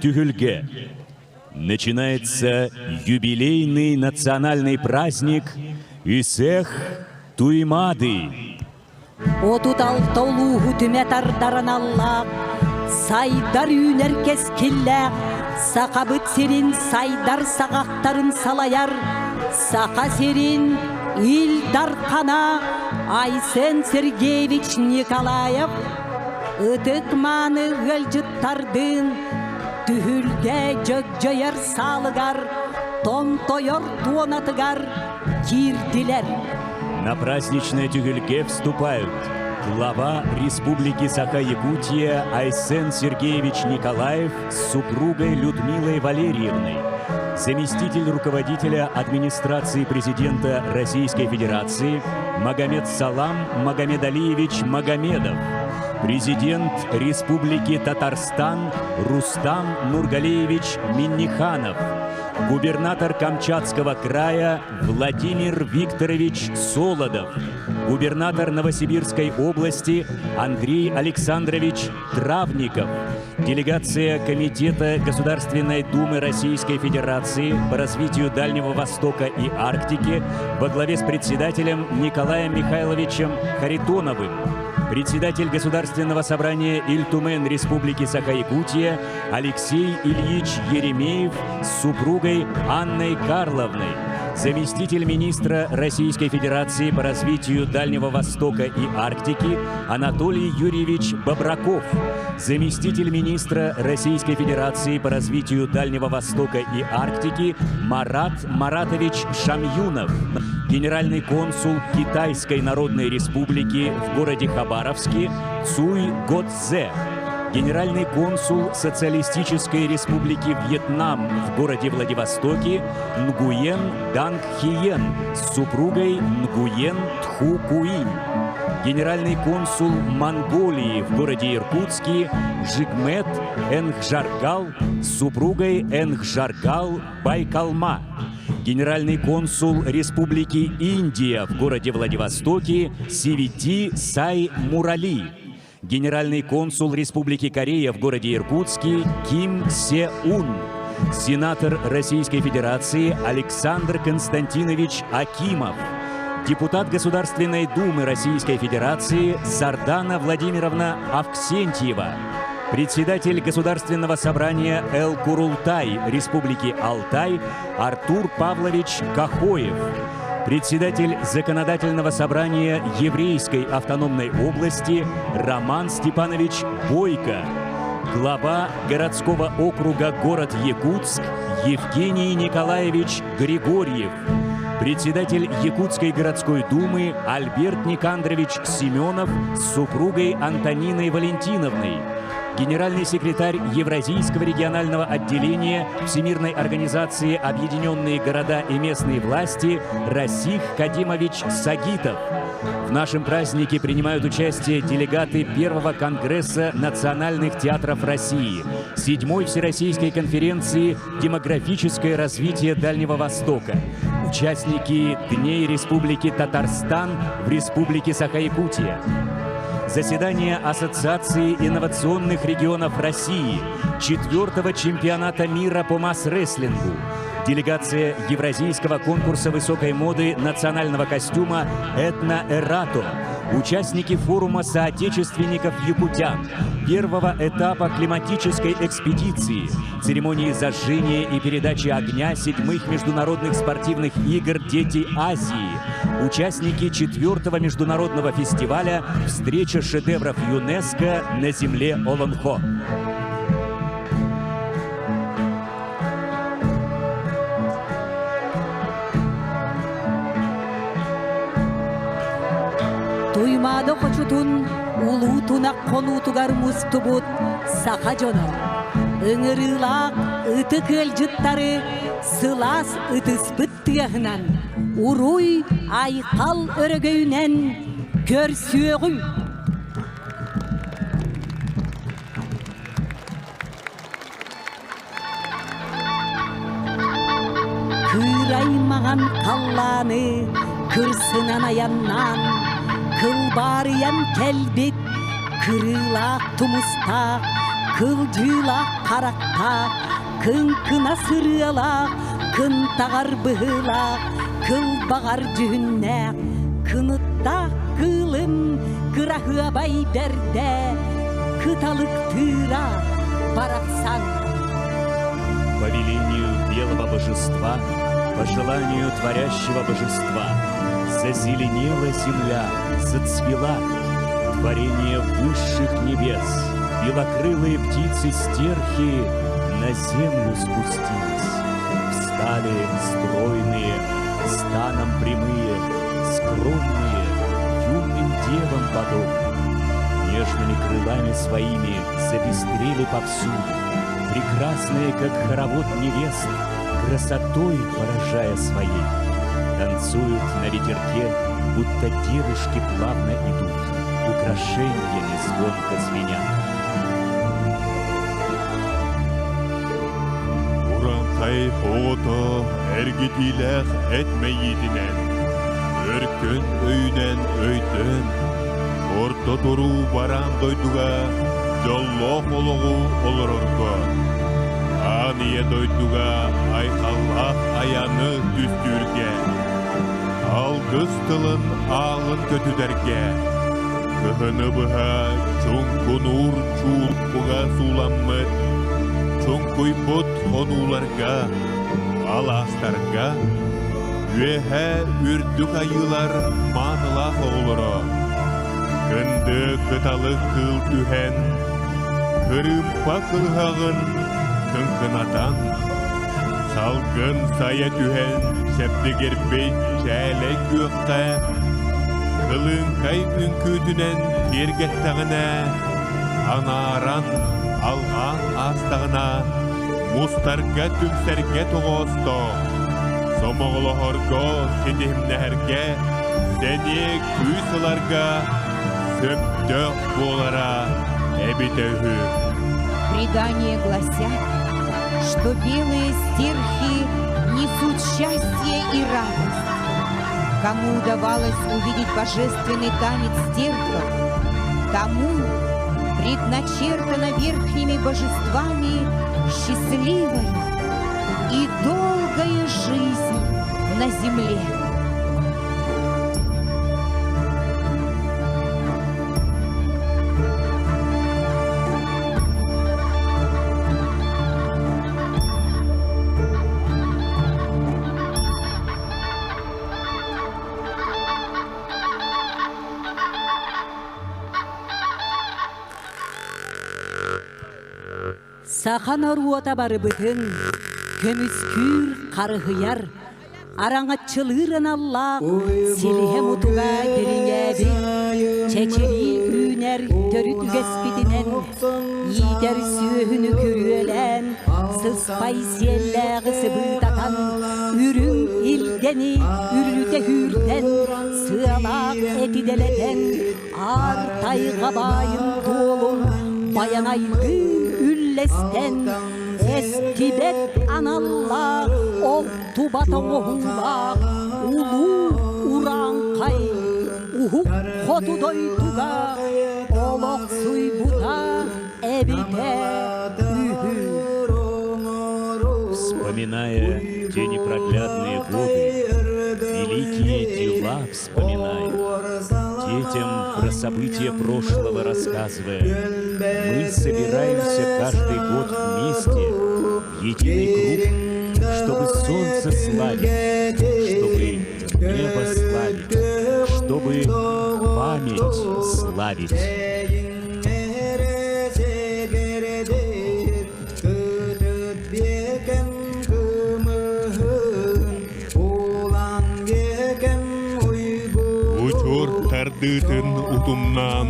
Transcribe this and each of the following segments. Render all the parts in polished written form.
Тюгюльге начинается юбилейный национальный праздник Исех Туймады. Отут алтаулу хүтімет ардаран аллақ, сайдар үйнер кескілләқ, сақабыт серин сайдар сағақтарын салаяр, сақа серин Илдар қана Айсен Сергеевич Николаев, ұтық маны ғылжыттардың Түхілге жөк-жөйер салығар, том-тойор туонатығар кирдилер. На праздничное Тюгюльге вступают глава Республики Саха-Якутия Айсен Сергеевич Николаев с супругой Людмилой Валерьевной, заместитель руководителя администрации президента Российской Федерации Магомед Салам Магомедалиевич Магомедов, президент Республики Татарстан Рустам Нургалиевич Минниханов, губернатор Камчатского края Владимир Викторович Солодов, губернатор Новосибирской области Андрей Александрович Травников, делегация Комитета Государственной Думы Российской Федерации по развитию Дальнего Востока и Арктики во главе с председателем Николаем Михайловичем Харитоновым, председатель Государственного собрания Ильтумен Республики Саха-Якутия Алексей Ильич Еремеев с супругой Анной Карловной, заместитель министра Российской Федерации по развитию Дальнего Востока и Арктики Анатолий Юрьевич Бобраков, заместитель министра Российской Федерации по развитию Дальнего Востока и Арктики Марат Маратович Шамюнов, генеральный консул Китайской Народной Республики в городе Хабаровске Цуй Годзе, генеральный консул Социалистической Республики Вьетнам в городе Владивостоке Нгуен Данг Хиен с супругой Нгуен Тху Куинь, генеральный консул Монголии в городе Иркутске Жигмет Энгжаргал с супругой Энгжаргал Байкалма, генеральный консул Республики Индия в городе Владивостоке Сивити Сай Мурали, генеральный консул Республики Корея в городе Иркутске Ким Се-ун, сенатор Российской Федерации Александр Константинович Акимов, депутат Государственной Думы Российской Федерации Сардана Владимировна Авксентьева, председатель Государственного собрания Эл-Курултай Республики Алтай Артур Павлович Кахоев, председатель Законодательного собрания Еврейской автономной области Роман Степанович Бойко, глава городского округа город Якутск Евгений Николаевич Григорьев, председатель Якутской городской думы Альберт Никандрович Семенов с супругой Антониной Валентиновной, генеральный секретарь Евразийского регионального отделения Всемирной организации «Объединенные города и местные власти» Расих Кадимович Сагитов. В нашем празднике принимают участие делегаты Первого конгресса национальных театров России, 7-й Всероссийской конференции «Демографическое развитие Дальнего Востока», участники Дней Республики Татарстан в Республике Саха-Якутия, заседание Ассоциации инновационных регионов России, 4-го чемпионата мира по масс-рестлингу, делегация Евразийского конкурса высокой моды национального костюма «Этно-Эрато», участники форума соотечественников якутян, первого этапа климатической экспедиции, церемонии зажжения и передачи огня 7-х международных спортивных игр «Дети Азии», участники 4-го международного фестиваля «Встреча шедевров ЮНЕСКО на земле Олонхо». Туймады қочутун, улутуна қонутугар мұстубут сақа жоны. Үңірілақ үтік әлжіттары сылас үтіспіт тұяғынан, уруй айқал өрігеунен көрсуеғым. Кыраймаған қалланы кырсынан аяннан, Кылбарыян келбет, кырылақ тумыстақ, кылжыла каракта, кына сырыла, кын тагар была, кыл багар жүннә, кынытта кылым, кырахы бай берде, кыталык тыра, бараксан. По велению белого божества, по желанию творящего божества, зазеленела земля, зацвела, творение высших небес, белокрылые птицы-стерхи на землю спустились. Встали стройные, станом прямые, скромные, юным девам подобны. Нежными крылами своими запестрели повсюду, прекрасные, как хоровод невест, красотой поражая своей. Танцуют на ветерке, будто девушки плавно идут, украшениями звонко звенят. Уранкай фото эргитилэх этмейидинен, өркөн өйнен өйдөн, орто туру баран дойдуга, жоллох ологу олорорго. Ание дойдуга айқаллах аяны түстүрге, алгыз тылын алын көтүдерге, кыхыны быха чуңкунур чулпуга суламмыт, чуңкуйпут хонуларга, аластарга, үэхэ үрдүк айылар манылах оғылыро, кынды кыталы кыл түхен, кырымпа кылғағын кынкынатан, салгын сая түхен шәптігербей чәлі көққа, кылыңкай үнкүтінен тергеттағына, анаран алған астағына, мустарға түмсәрге тоғысто, сомоғылығырго сетемнәрге, сәне күйсыларға, сөптөк болара әбітәуі. Предания гласят, что белые стерхи несут счастье и радость. Кому удавалось увидеть божественный танец стерхов, тому предначертана верхними божествами счастливая и долгая жизнь на земле. Сахан оруота бары бүтін, көміскүр қарығыяр, араңатчылырын Аллах, силиhe мутуға деріңәбі, чәчері үйнер төріт үгеспедінен, идер сүйіні көрүелен, сыспай селләғысы бұлдатан, үрін илдені үріліте хүрден, сыалақ әтиделеден, артайға байын толын, баянайды үллестен, эстибет аналлах, оқту батың оғылақ, улу уранқай, ухуқ хоту дойдуға, олық суй бұта, әбіте үхі. Вспоминая те непроглядные годы, великие дела вспоминая, детям про события прошлого рассказывая, мы собираемся каждый год вместе в единый круг, чтобы солнце славить, чтобы небо славить, чтобы память славить. Тардытын утумнан,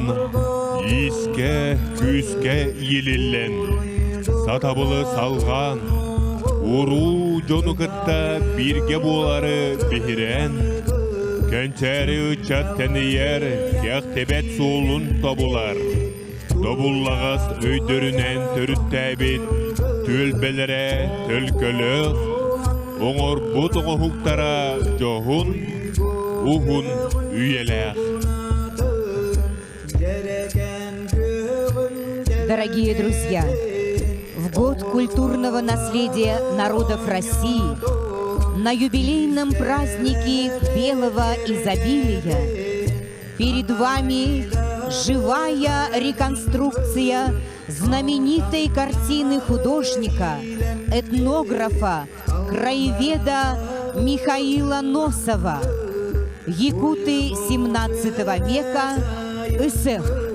иске, күске елелен, сатабылы салған, уру жону кытта бирге болары бихирен, кәнчәрі үчат тәнейер, яқтебет солын табулар, табуллағас өйдөрінен түріттәбет, төлбелері төлкөлік, оңыр бұт оңықтара жоғын, ухун үйеләқ. Дорогие друзья, в год культурного наследия народов России на юбилейном празднике белого изобилия перед вами живая реконструкция знаменитой картины художника, этнографа, краеведа Михаила Носова «Якуты XVII века. Ысэх».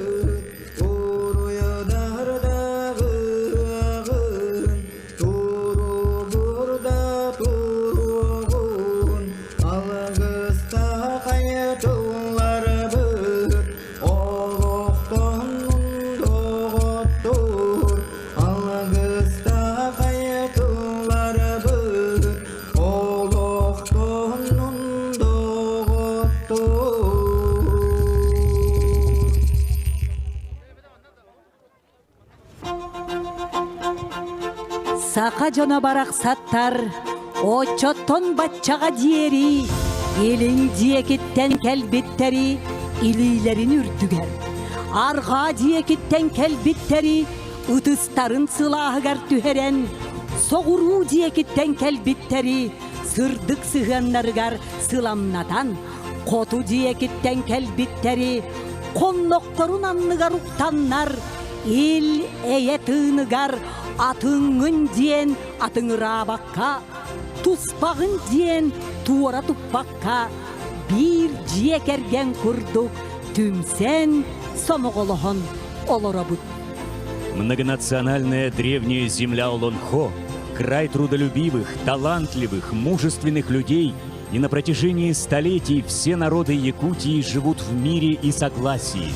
Сақа жона барақ саттар, очоттон батчаға диери, елін диекеттен кәлбеттері, илейлерін үрдігер. Арға диекеттен кәлбеттері, ұтыстарын сылағығар түхерен, соғыру диекеттен кәлбеттері, сырдық сығанларығар сыламнадан, қоту диекеттен кәлбеттері, қонноқторын анныгар ұқтаннар, ел әйетінігар, атыңын ден атыңыра баққа, туспағын ден туара тұппаққа, бір жекерген күрдік, түмсен сомоғылығын олора бұд. Многонациональная древняя земля Олонхо, край трудолюбивых, талантливых, мужественных людей, и на протяжении столетий все народы Якутии живут в мире и согласии,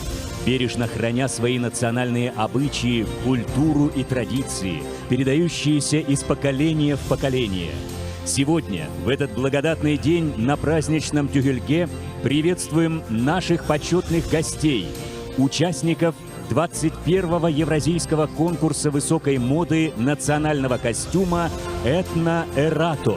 бережно храня свои национальные обычаи, культуру и традиции, передающиеся из поколения в поколение. Сегодня, в этот благодатный день, на праздничном Тюгельге приветствуем наших почетных гостей, участников 21-го Евразийского конкурса высокой моды национального костюма «Этно-Эрато».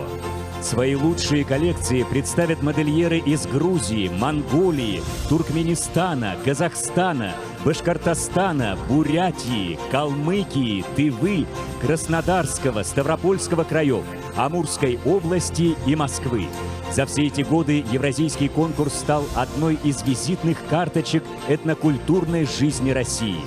Свои лучшие коллекции представят модельеры из Грузии, Монголии, Туркменистана, Казахстана, Башкортостана, Бурятии, Калмыкии, Тывы, Краснодарского, Ставропольского краев, Амурской области и Москвы. За все эти годы Евразийский конкурс стал одной из визитных карточек этнокультурной жизни России.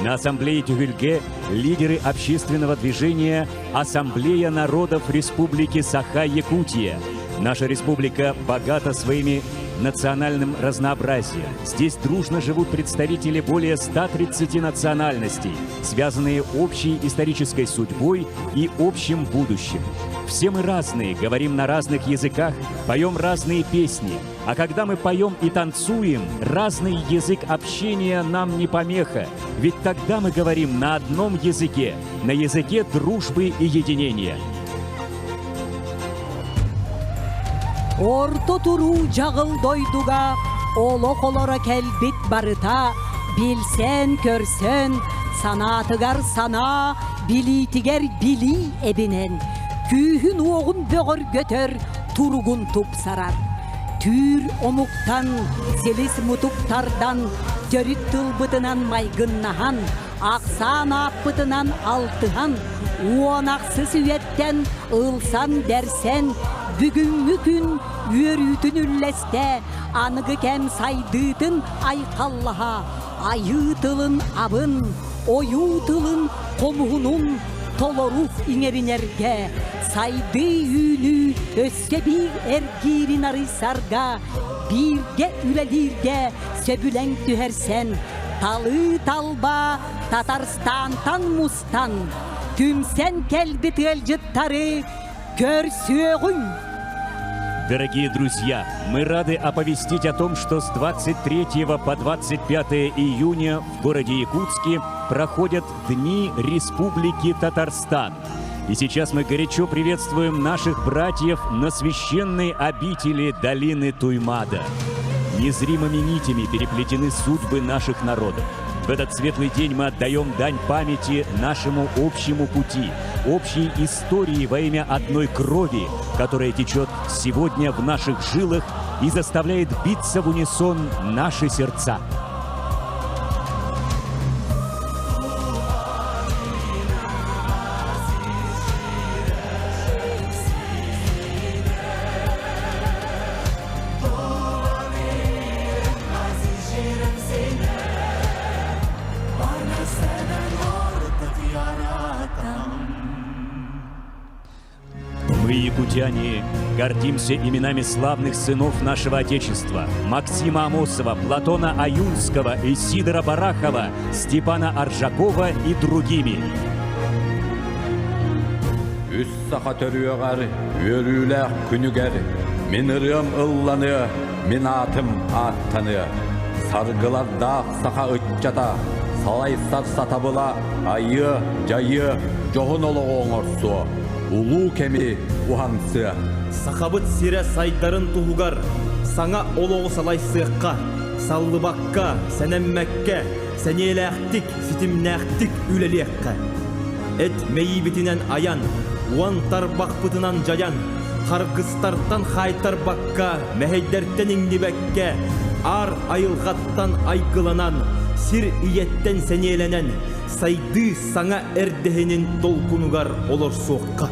На ассамблее Тюгельге лидеры общественного движения «Ассамблея народов Республики Саха-Якутия». Наша республика богата своими национальным разнообразием. Здесь дружно живут представители более 130 национальностей, связанные общей исторической судьбой и общим будущим. Все мы разные, говорим на разных языках, поем разные песни. А когда мы поем и танцуем, разный язык общения нам не помеха. Ведь тогда мы говорим на одном языке, на языке дружбы и единения. Орто туру жағыл дойдуға, оло-қолора кәлбет барыта, білсен, көрсен, санатығар сана, билитігер били әбінен, күйін оғын бөғір göтөр, тургун туп сарар. Түр омуктан, селис мутуктардан, көріт тылбытынан майгыннахан, ақсан аппытынан алтыхан, уонақсыз үйеттен, ылсан дәрсен, бүгінгі күн өрүтін үлләсті, анығы кәм сайдытын айқаллаға, айытылын абын, ойутылын қомуғынын, толорух иңерінерге, сайды үйні өске бір әргерін арысарға, бірге үлелерге сөбілен түхерсен, талы талба Татарстантан мустан, түмсен кәлбі тылжыттары көрсөғын. Дорогие друзья, мы рады оповестить о том, что с 23 по 25 июня в городе Якутске проходят Дни Республики Татарстан. И сейчас мы горячо приветствуем наших братьев на священной обители долины Туймада. Незримыми нитями переплетены судьбы наших народов. В этот светлый день мы отдаем дань памяти нашему общему пути, общей истории во имя одной крови, которая течет сегодня в наших жилах и заставляет биться в унисон наши сердца. Мы, якутяне, гордимся именами славных сынов нашего Отечества: Максима Амосова, Платона Аюнского, Исидора Барахова, Степана Аржакова и другими. Үс сақа төрüöğär, өрүләк күнүгәр, мен ырым ылланы, мен атым аттаны. Саргыларда сақа үтчата, салайсар сатабыла, айы, жайы, жоғын олы оңырсу, улу кеми ухансы. Сақабыт сире сайдарын туғугар, саңа олоғы салайсыққа, саллыбаққа, сәнәммәкке, сәнеләқтік, ситимнәқтік үлелеққа. Эт мейбітінен аян, уан тарбақ бұтынан жаян, қарғыстартан хайтарбаққа, мәхейдерттен иңнебәкке, ар айылғаттан айқыланан, сир иеттен сәнеленен, сайды саңа әрдехенін толкунугар олар соққа.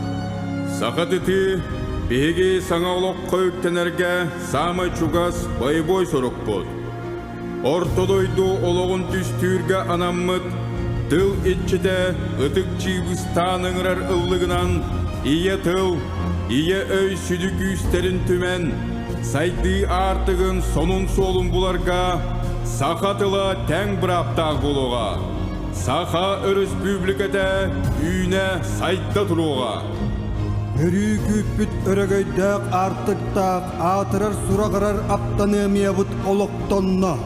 Сақатыты беге саңа олық қойыптенерге самы чугас байбой сорық бол. Ортодойду олығын түстүрге анаммыт, тыл етчеде ытык чибыстаныңырар ыллығынан ие тыл, ие өй сүдік үстерін түмен, сайды артығын сонун солын бұларға, сақатыла тәң бұраптақ болуға, сақа республикада үйіне сайтта тұруға. Өрі күппіт өрігейдәк артықтақ атырар сұрағырар аптанымиябыт олықтонна.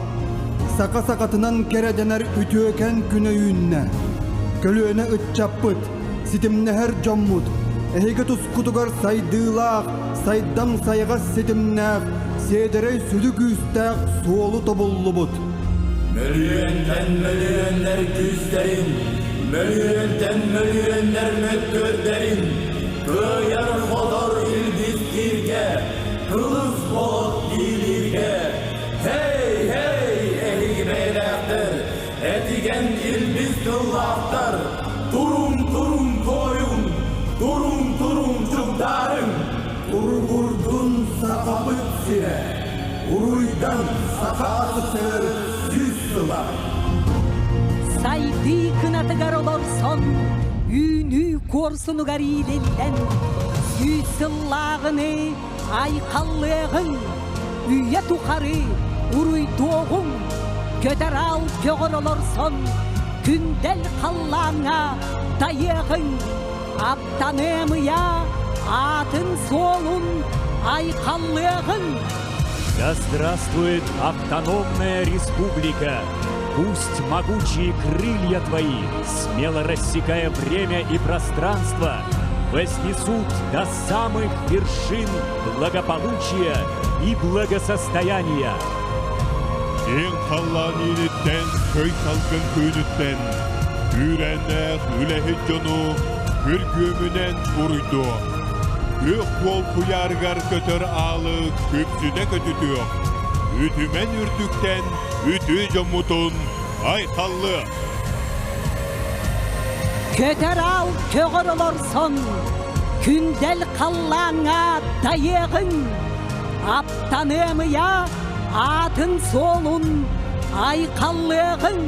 Сақа-сақатынан кереденер үтөкен күні үйінне. Көлөне үтчаппыт, ситимнехер жоммут. Әйге тұскутугар сайдылақ, сайдан сайға ситимнәқ, седерей сүдік үстәқ суолу тобуллу бұт. Мөлüyenden mölüyenler güzlerin, mölüyenden mölüyenler mökkörderin, köyar hodor ilbizdirge, kılıç bolot dilirge. Hey hey ehi meylektir, etigen ilbiz kıllaktar, turun turun koyun, turun turun cıktarın, Urgurdun sakabıt sire, uruydan sakatı ser yüz sılar. Сайды кынатыгар олорсон, үйнү корсунугар ийлеллен, сүйсыллағыны айқаллығын, үйе тухары уруйдоғын, көтер ал көгір олорсон, күндел қаллаңа дайығын, аптанымыя атын солун айқаллығын. Да здравствует автономная республика! Пусть могучие крылья твои, смело рассекая время и пространство, вознесут до самых вершин благополучия и благосостояния. Ең қаллан елеттен, көй салқын көнеттен, үйреннәқ үләхет жону, күргөмінен ұруйду. Көк бол құярғар көтір алы көпсіне көтітіқ. Үтімен үртіктен, үті жомутун айқаллы. Көтер ал көгір олорсон, күндел қаллаңа дайығын, аптанымыя атын солун айқаллығын.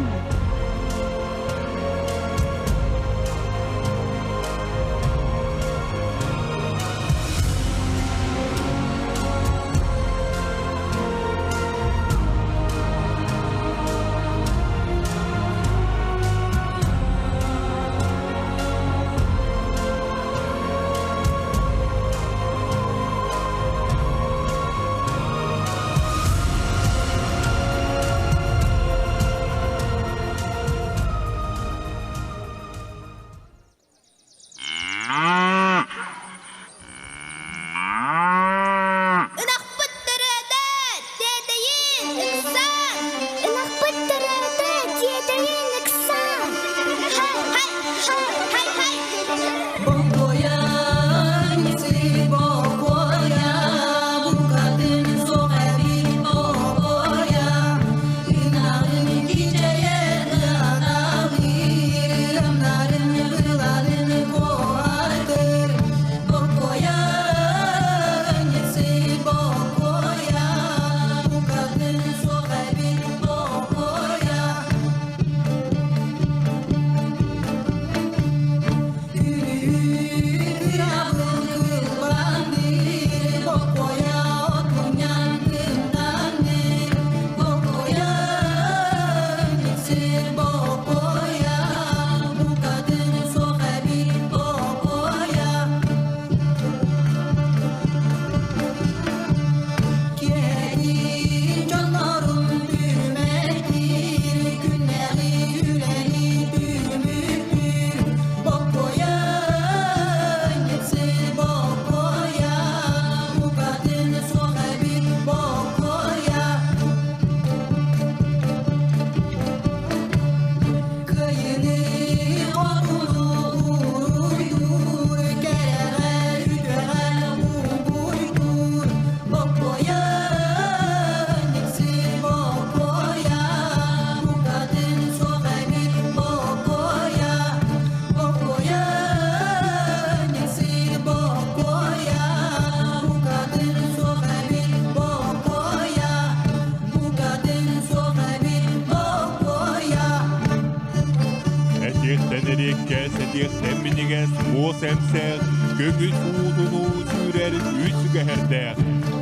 көңіл уутуну сүрер үсігердек.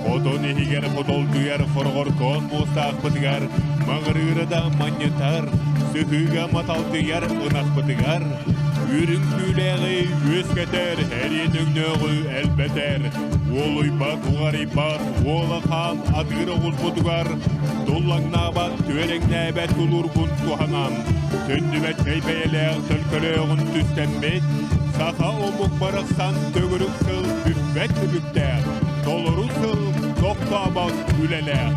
Одон ехигер подол дүйер хоргор кон мустақ бытыгар, мағырырыда маннетар, сүхіға матал дүйер ынақ бытыгар. Үрін күләғі өскетер, әрен өңнөғі әлбетер. Олый бат, уғары бат, олы қан адғыры ұз бұдығар. Доллаңна бат, төрің нәбәт ұлыр бұн туғанан. Түндібәт кәйбәйеләғ түлкілеғін түстенбет. Сақа омық барықсан төгірік сыл бүббәт бүбіктәр. Долыру сыл тоқтабат үләләғ.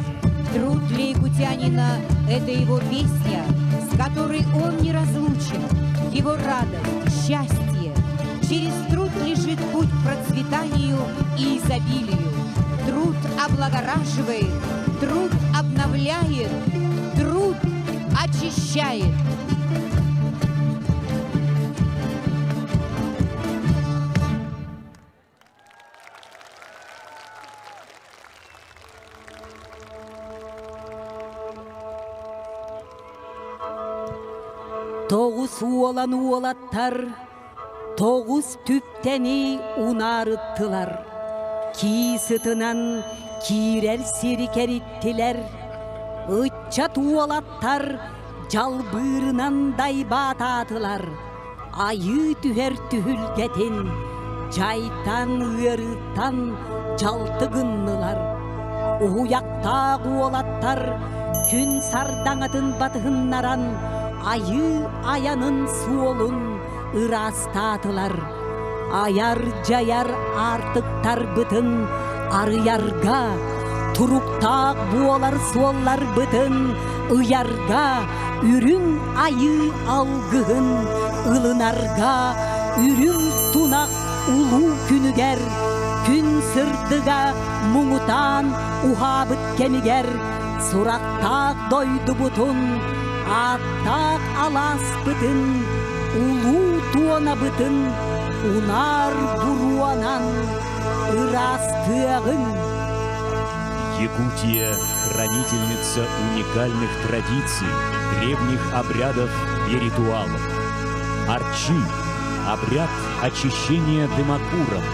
Труд для якутянина – это его песня, с которой он не разлучен. Его радость, счастье. Через труд лежит путь к процветанию и изобилию. Труд облагораживает, труд обновляет, труд очищает. Тоғыз уолан уолаттар, тоғыз түптәни унарыттылар. Ки сытынан кирер серикериттилер. Ытчат уолаттар жалбырынан дайбататылар. Айы түхер түхілгетен, жайтан ырыттан жалтыгыннылар. Уяқтақ уолаттар күн сардаңатын батығыннаран, айы аянын суолун ырастатылар. Аяр жаяр артыктар бытын арыярга, туруктак буолар суоллар бытын ыярга, үрүн айы алгыгын ылынарга, үрүн тунак улуу күнүгер, күн сырдыга муңутан ухабыт кемигер, сурактак дойду бутун, аттак алас бытын, улуу туона бытын, унар буруанан ырастыгын. Якутия – хранительница уникальных традиций, древних обрядов и ритуалов. Арчи – обряд очищения дымокуром,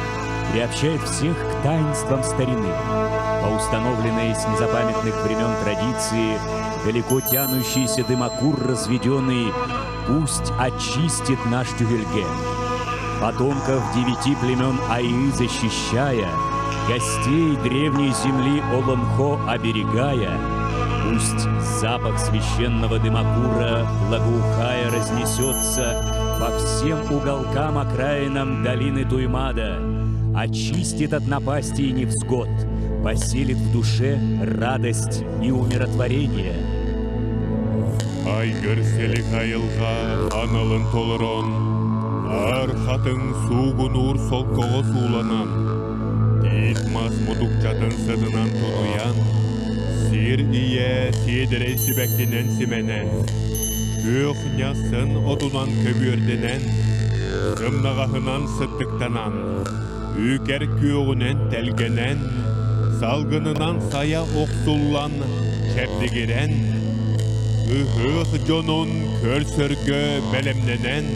приобщает всех к таинствам старины. По установленной с незапамятных времен традиции, далеко тянущийся дымокур разведенный пусть очистит наш Тюгельге. Потомков 9 племен Аи защищая, гостей древней земли Олонхо оберегая, пусть запах священного дымокура, благоухая, разнесется по всем уголкам окраинам долины Туймада, очистит от напасти и невзгод, поселит в душе радость и умиротворение. Айгыр селик айылға аналын толырон, арқатын суғын ур солқығы суланан, Титмас мудук жатын сыдынан тұнуян, сир ие седірей сібәккенен сіменен, көк нясын отунан көбірденен, сымнағахынан сыттықтанан, үкер көғінен тәлгенен, салғынынан сая оқсуллан кәпдегерен, үхіқ жонун көрсөргө бәлемненен,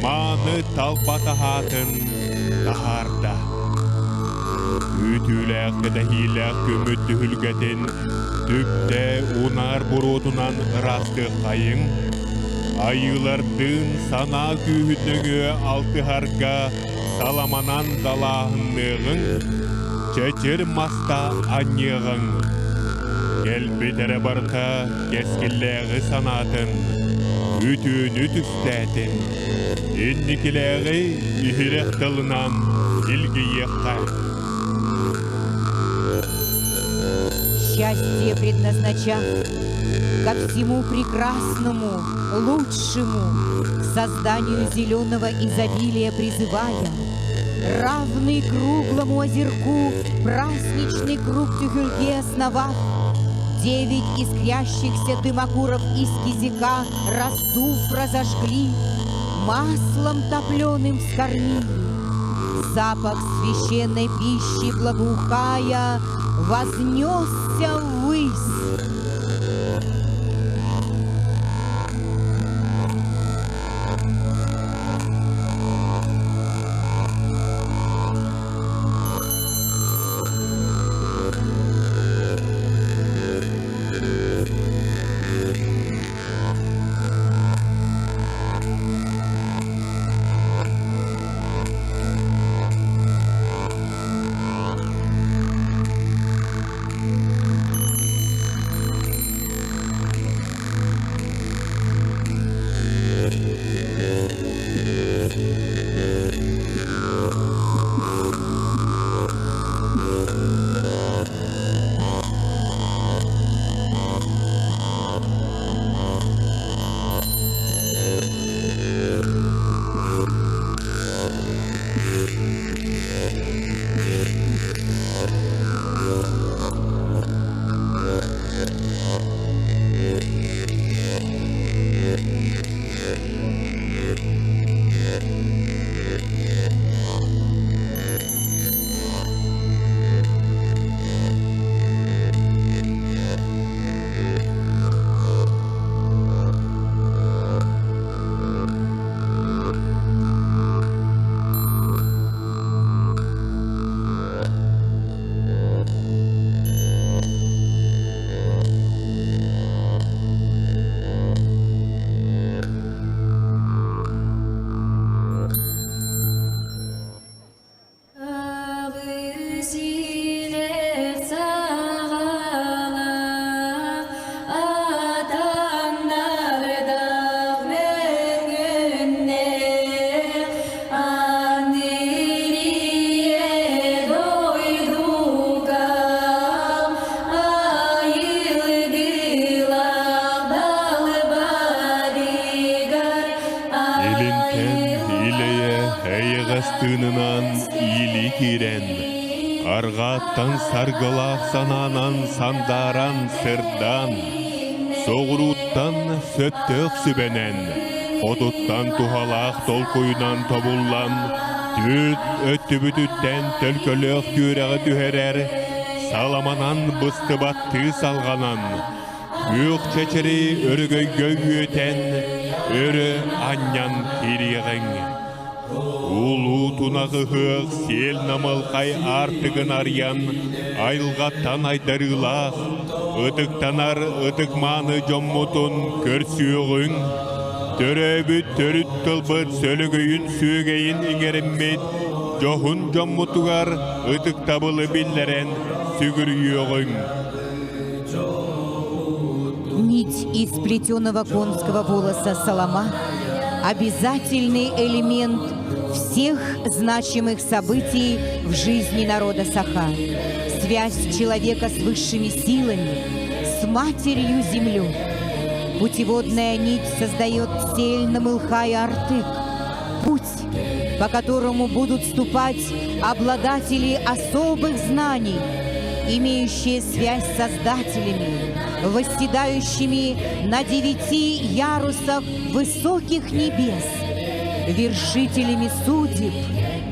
маны талпатахатын тахарда. Ütülәк дәхиләк көміт түхілгетін, түпті унар бұрудынан расты қайың, айылардың сана күйініңі алтыхарға саламанан далағынығың, чәчір маста аннығың. Кел бітірі барта кескілләғі санатын, үтіні түстәтін, инникіләғі ихірек тылынан илгі еққа. Счастье предназначав ко всему прекрасному, лучшему, к созданию зеленого изобилия призывая, равный круглому озерку праздничный круг Тюгельге основав, 9 искрящихся дымокуров из кизика раздув разожгли, маслом топленым вскормили. Запах священной пищи благоухая вознесся ввысь. сананан иили кирен. Арғаттан саргылақ сананан сандаран сырдан. Соғыруттан сөттөк сүбенен. Одуттан тухалақ толкуйнан тобуллан. Түт өтті бүтіттен төлкөлөк түйрәғі түхерер. Саламанан бысты батты салғанан. Үк чечери өргөйгө өтен. Өрі аньян кирегің. Улу тунағы хық сел намылқай артығын ариян. Айылғаттан айдарылақ. Ыдықтанар ыдықманы жоммутун көрсүйіғің. Төрөбүт төрүт тылбыт сөлөгөйүн сүйгейин иңериммет. Жохун жоммутугар ыдык табылы биллерен сүгүрүйөғүң. Нить из плетеного конского волоса солома – обязательный элемент всех значимых событий в жизни народа Саха. Связь человека с высшими силами, с матерью-землю. Путеводная нить создает сель Намылхай-Артык. Путь, по которому будут ступать обладатели особых знаний, имеющие связь с создателями, восседающими на 9 ярусах высоких небес, вершителями судеб,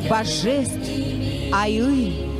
божеств, Айы.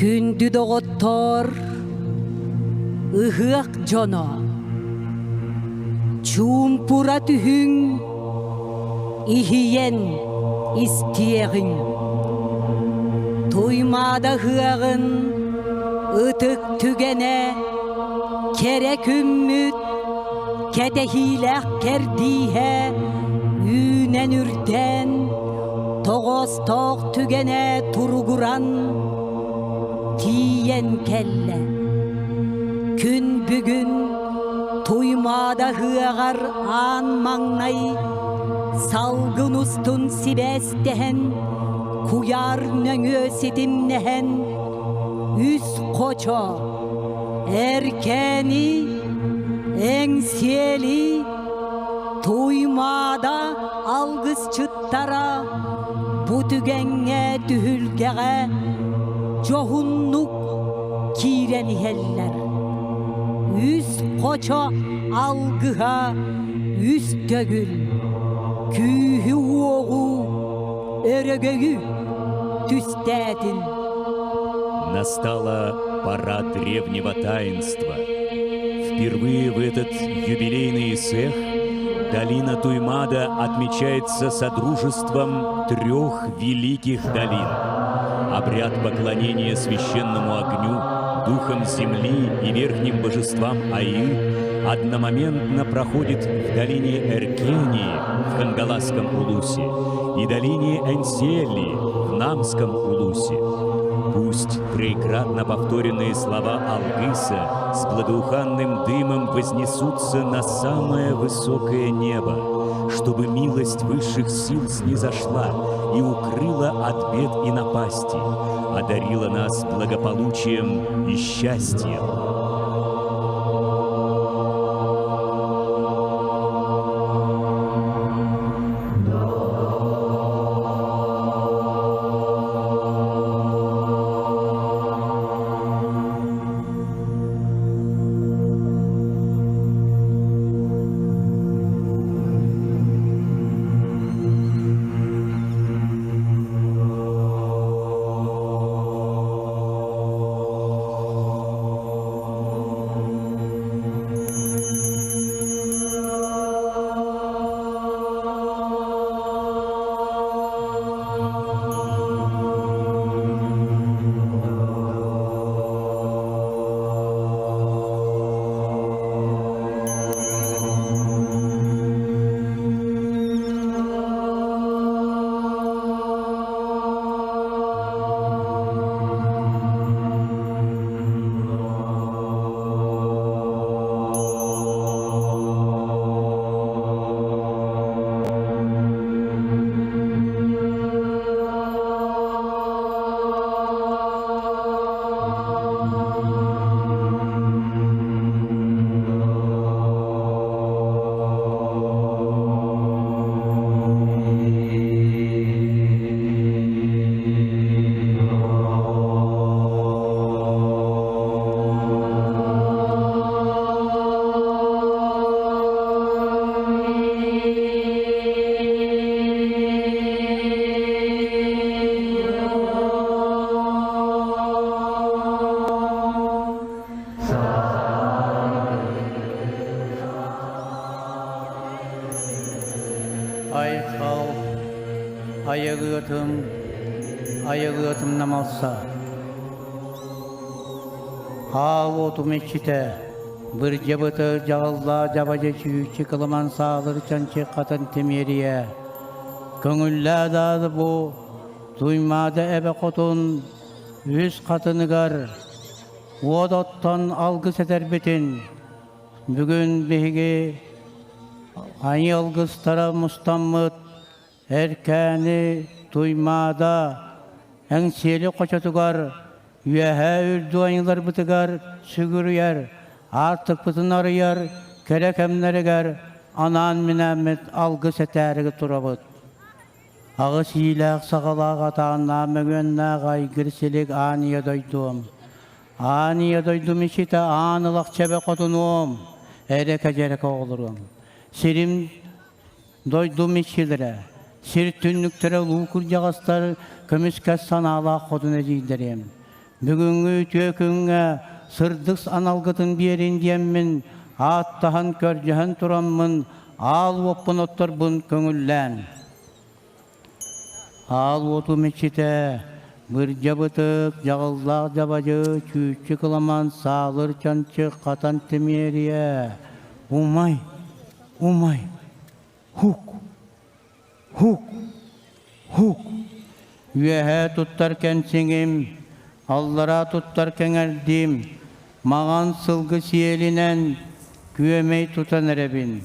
Күнді доғыттор, ұғық жоно. Чумпура түхің, ихиен истиеғің. Туймада хығын, ұтық түгене, керек үммүт, кетехилек кердиhe, үнен үрден, тоғыз тоқ түгене туругуран, тиен келле. Күн бүгін туймада хығар ан маңнай, салгын устун сибестен, куяр нөңө сетимнехен, үз қочо, эркени, эңсели, туймада алгыс чыттара, бутүгенге түхүлгеге, Johunluk kireni heller. Üz koça algıha üz tögül. Kühü oğu örögögü tüstedin. Настала пора древнего таинства. Впервые в этот юбилейный сех долина Туймада отмечается содружеством 3 великих долин. Обряд поклонения священному огню, духам земли и верхним божествам Айы одномоментно проходит в долине Эркении в Хангаласском улусе и долине Энсиэлли в Намском улусе. Пусть троекратно повторенные слова Алгыса с благоуханным дымом вознесутся на самое высокое небо, чтобы милость высших сил снизошла и укрыла от бед и напасти, одарила нас благополучием и счастьем. ayıgıtım namalsa. Al otum içite, bir cebıtı cağızla cabacı çüyüçü kılıman sağları çançı katın temeriye. Köngülle dadı bu, duymadı ebe kotun, yüz katınıgar. Odottan algı seter bitin, bugün bihigi, aynı algıstara mustammıt, erkeni duymada, ensiyeli koçatugar, üyehe ürdü ayınlar bıtıgar, sügürüyer, artık bıtın arıyar, kerekemleri anan minemet algı seterigi turabıt. Ağız iyilak sağalak atağına mögönne gaygırsilik aniye doydum. Aniye doydum işite anılak çebe kotunum, ereke cereke olurum. Sirim doydum işilere, sir tünnüktere lukur jağıstar, kömüskes sanala kodun ejiydirim. Bugüngü tökünge sırdıks analgıtın biyerin diyemmin, attahan körcehen turammin, al oppun ottorbun köngüllen. Al otum içite, bir cabıtık, jağızlak jabacı, çüyçü kılaman, sağlır çançı, katan temeriye. Umay, huk, üyehe tuttarken singim, allara tuttarken erdim, mağan sılgı siyelinen, güvemey tutan erebin.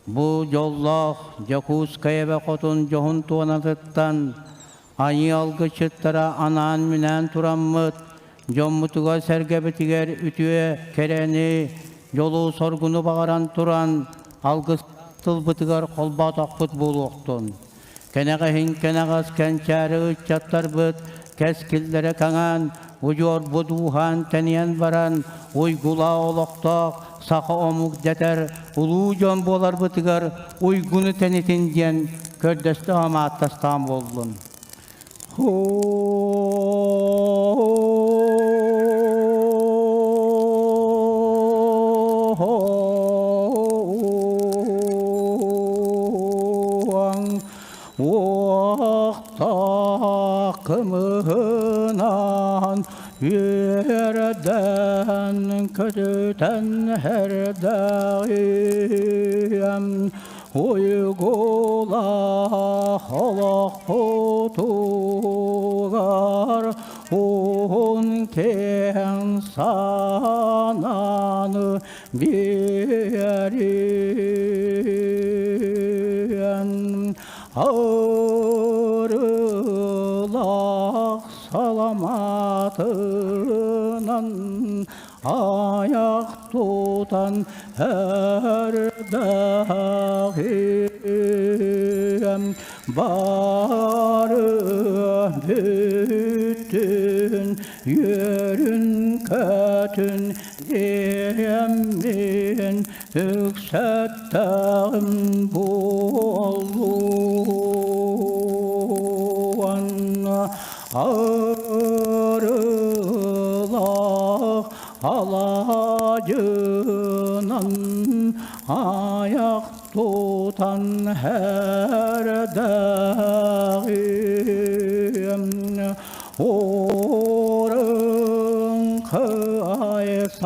Bu yollak, jakuz kayebe kotun johun tuanatıttan, ayı algı çıttara anan münen turammıt, jommutuga sergebetiger ütüye kereni, yolu sorgunu bağıran turan, algı tılbıtıgar kolba takpıt buluktun. Keneğin keneğaz kençeri ıççatlar bıt, keskillere kanan, ucur buduhan teniyen varan, uygula oloktak, saka omuk deter, ulu jon bolar bıtıgar, uygunu tenitin diyen, kördeste ama attastan boldun. Takımınan yerden kötüten her daim uygula halak tutugar un ken sananı birin ağrılak salamatından ayak tutan her daim barı bütün yörün kötün diyemin yükselttim bolluğun ağrılak alacınan ayak tutan her daim orun kaysalar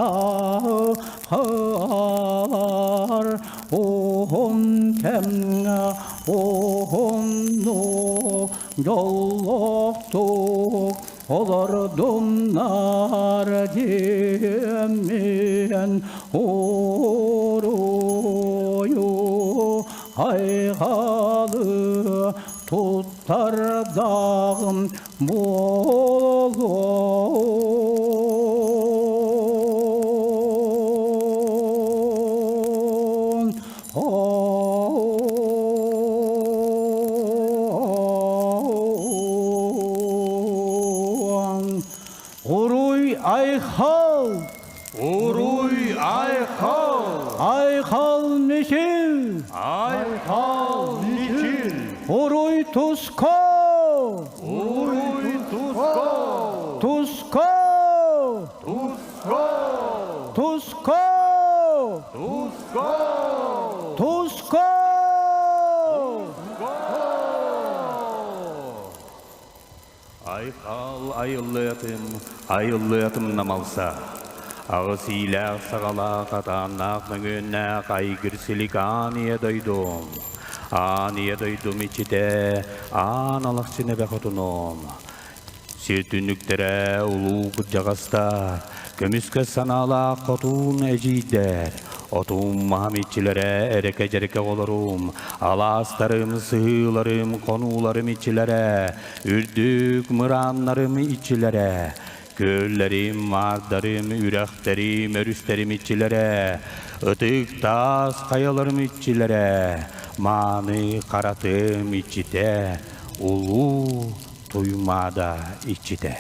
ohun kemne ohun no yolluktuk olurdumlar diyemeyen oruyu hayhalı tutar dağım bolun. Uruy ayhal, Uruy ayhal, ayhal niçin? ayhal niçin? Uruy tusko, Uruy tusko, tusko, tusko, tusko, tusko, tusko. айыллыятым намалса. Ağız iyiler sağala katannak nögünnak aygırsilik aniye doydum. Aniye doydum içide, analık sinebe kotunum. Sirtünlüktere ulu kudjağızda, kömüske sanala kotun ecider. Otum mahamitçilere ereke cereke olurum. Alastarım, sığılarım, konularım içilere. Ürdük mıranlarım içilere. Göllerim, mardarım, üreklerim, örüsterim içilere. Itık tas kayalarım içilere. Manı karatım içide. Ulu tuymada içide.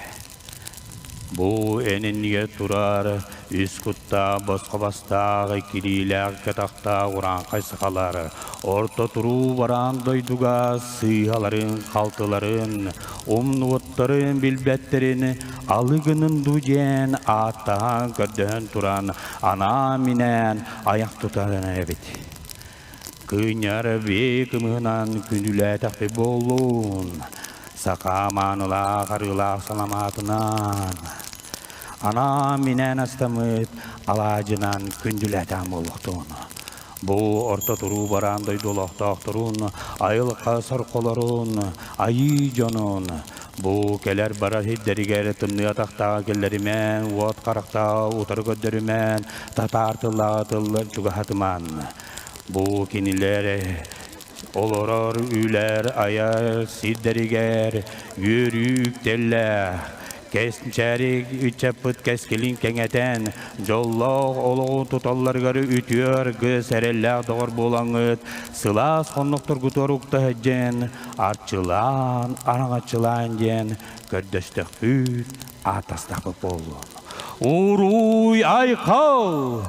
Bu eninge turar, üskutta, boskabasta, kililer, ketakta, uran kaysakalar. Orta turu varan doyduga, sıyhaların, kaltıların, umnuvutların, bilbetlerin, alıgının dujen, atahan gördüğün turan, ana minen, ayak tutarın evet. Kınyar ve kımınan, kündüle takbi bolun. Sakamanula karıla salamatından. Ana minen astamıt alacınan kündületen boluktun. Bu orta turu baranday dolaqtaqtırun, ayıl qasar qolarun, ayı canun. Bu keler bara hidderiger tımnıya taqtağa kellerimen, vat qaraqtağa utar gödderimen, tatartılla çugahatıman. Bu kiniler olorar üler ayar sidderiger, yürük deller. Kesçerik üçepıt keskelin kengeten, jolloq oloğun tutallargarı ütüyor, gösereller doğru bolanıt, sılas konuktur gutorukta hecen, artçılan, arağaçılan jen, gördöstük üt, atastakı bolun. Uruy aykal!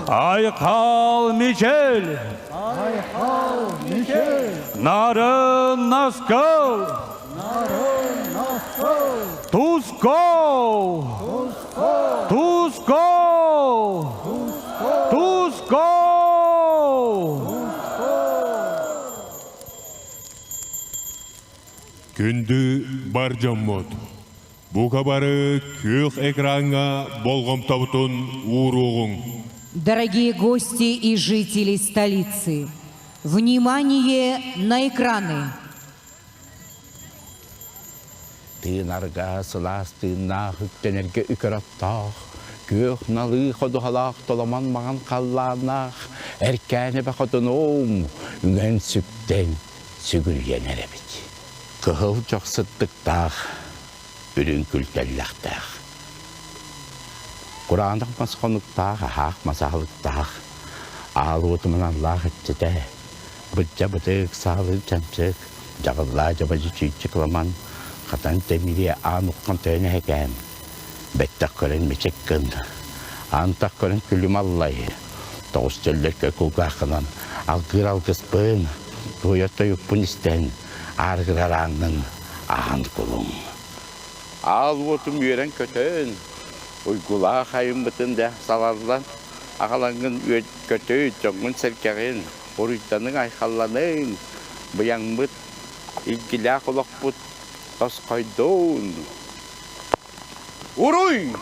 Aykal Michel! Aykal Michel! Narın Naskal! Tusko! Tusko! Tusko! Күнді бар жаммот. Bu kabarı kök ekranға болғым табытын уруғың. Дорогие гости и жители столицы, внимание на экраны. Тынарға сылас тынна хүктенерге үкіраттақ, көк налы қодуғалақ толаман маған қалланақ, әркәне бақытыным, үңен сүктен сүгілген әребет. Қығыл жоқсыттықтақ, үрін күлтәлләқтақ. Құрандық масқонықтақ, ақ масағылықтақ, алы отымын Аллах үттіде, бұтжа бұтық сағылы жамсық, жағылла жабажы чүйтші қыламан, Қатан темире ануққан төйіне әкәм. Бәттақ көрін мечеккін. Антақ көрін күлім Аллай. Тоғыз төлдерке күлгақынан. Алғыр алғыспын. Тойотта юқпын істен. Арғырар аңның аған күлім. Ал отым үйерен көтін. Ойгула қайым бұтында саларлан. Ағалаңын көтөй жоңын сәркәғын. Орыйтаның айқалланың. Бұяң бұт. Илгілі қолақ бұт. Таскайдон. Уруй!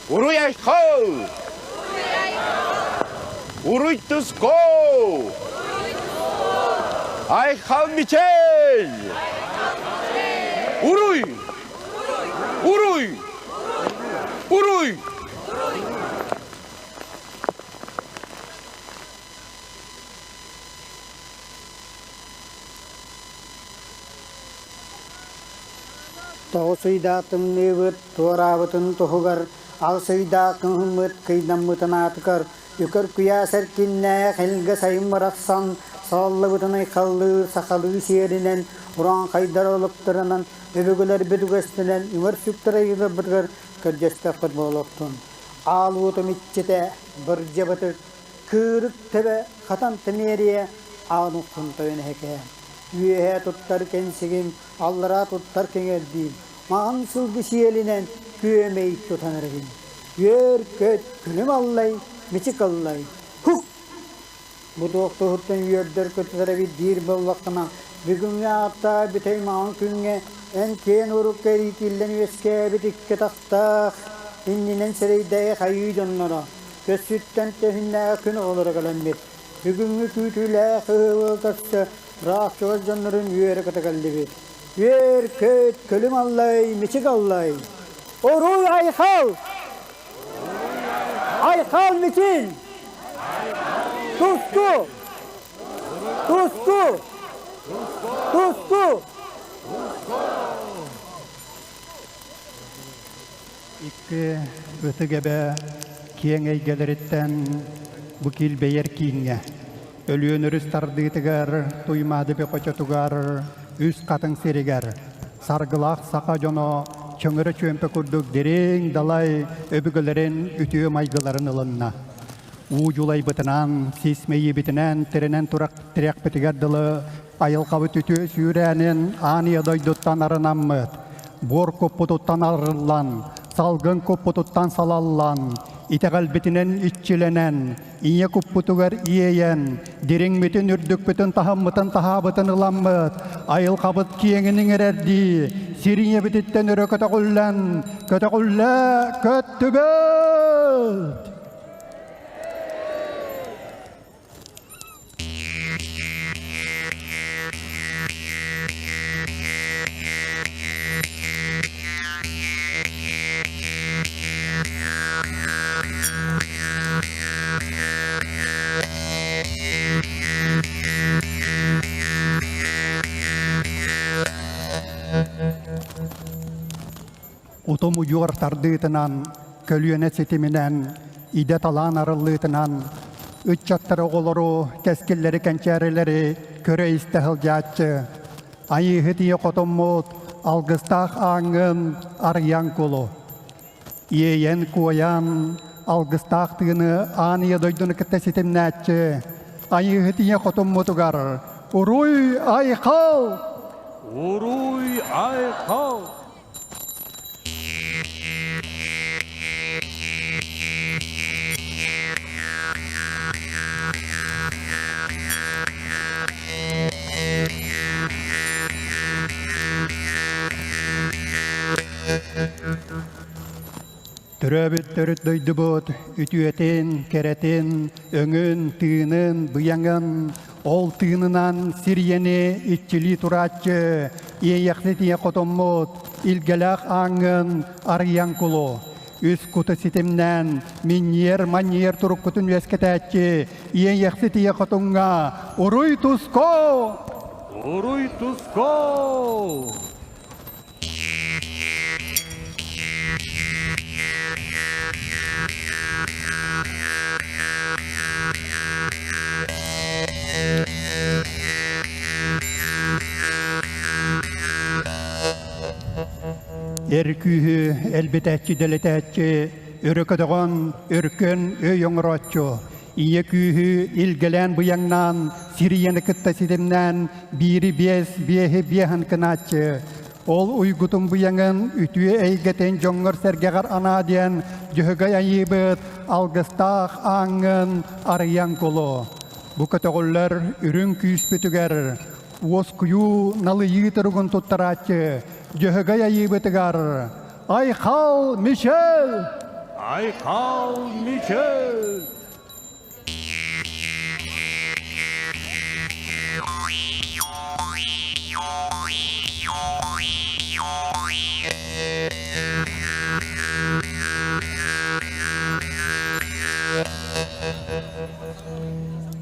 Уруй айқал! Уруй Туско! Айқал Мичел! Уруй! Уруй! Уруй! Toğusuydatım nevit, tuğrabıtın tuğugar, alsıydatın hımıt, kıydamıtın atıkar, yükür kuya serkinne, helge sayım bıraksan, sallıbıtın aykallı, sakalı siyerinen, uran kaydar oluktırınan, öbügüler büdügestinen, ümür süktüre yılı bıdgır, kırceste futboluktun. Ağlıbıtım iççide, bırcabıtı, kırık tebe, katan temeriye, ağlıktun töyün heke. Üyehe tuttar kensigin, Allara tuttar kengeldin. Mağan sılgı siyelinen küyemeyi tutanırgin. Yer köt külüm allay, miçik allay. Huk! Bu doktor hırtın yerder kötüleri bir dir bollakına Bugünkü hafta bitey mağın künge en ken uruk keri killen üyeske bitik ketaqtaq inninen sereyde hayı jonlara kösütten tehinne kün olarak alandir. Bugünkü kütüle hıvı kastı rahatsız jonların üyere katakallibi. Yer köt kölüm allay miçik allay. Oruy ayhal. Ayhal miçin. Tusku. Tusku. Tusku. İki ötü gebe kiyengey geleritten bu kil beyer kiyinge. Ölüyönürüz tardıtıgar, tuymadı be koçatugar, üst katın seriger. Sargılaq saka jono, çöngürü çömpe kurduk derin dalay öbügülerin ütüyü maygıların ılınna. Uculay bıtınan, sismeyi bitinen, terenen turak tirek bitigar dılı, ayıl kabı tütü sürənin ani doyduttan arınamıd. Bor kopututtan arırlan, salgın kopututtan salallan, itegal bitinen iççilenen, iye kuputugar iyeyen, derin bitin ürdük bitin tahammıtın tahabıtın ılanmıd, ayıl kabıt kiyenginin ererdi, siriye bititten ürü kötügüllen, kötübüt. Utumu yuvar tardığıtınan, kölüyene setiminen, ide talan arıllığıtınan, ıççattırı oğuluru, keskilleri kençerileri, köre istehilcatçı, ayı hıtiye kotumut, algıstağ ağın arayan kulu. Iyeyen kuayan, algıstağ tığını aniye doydunu kıtta setimnatçı, ayı hıtiye kotummutugar, uruy ayhal! Uruy ayhal! Töröbüt törüt doydubut, ütüyetin, keretin, öngün, tığının, bıyangın, ol tığınınan siriyeni iççili turatçı, iye yaksetiye kotommut, ilgelak ağın, arayan kulu. Üst kutu sitimden, manyer turuk kutun vesketatçı, iye yaksetiye kotunga, uruy tusko! Uruy tusko! Erkühü elbetətçi deletətçi, öröködöğün örkön öyoңuratçı. İye kühü ilgelen bıyangnan, siriyeni kıtta sidimden, biri bies, biyehi biyehan kınatçı. Ol uygutun bıyangın, ütüye eygeten joңgor sergegar ana diyen, jöhögay ayıbıt, algıstağ ağın arayan kulu. Bu kötügüller ürün küspütüger, uos kuyu nalı yığıtırıgın tuttaratçı, jöhögay ayıbıtıgar. Ayhal Michel! Ayhal Michel!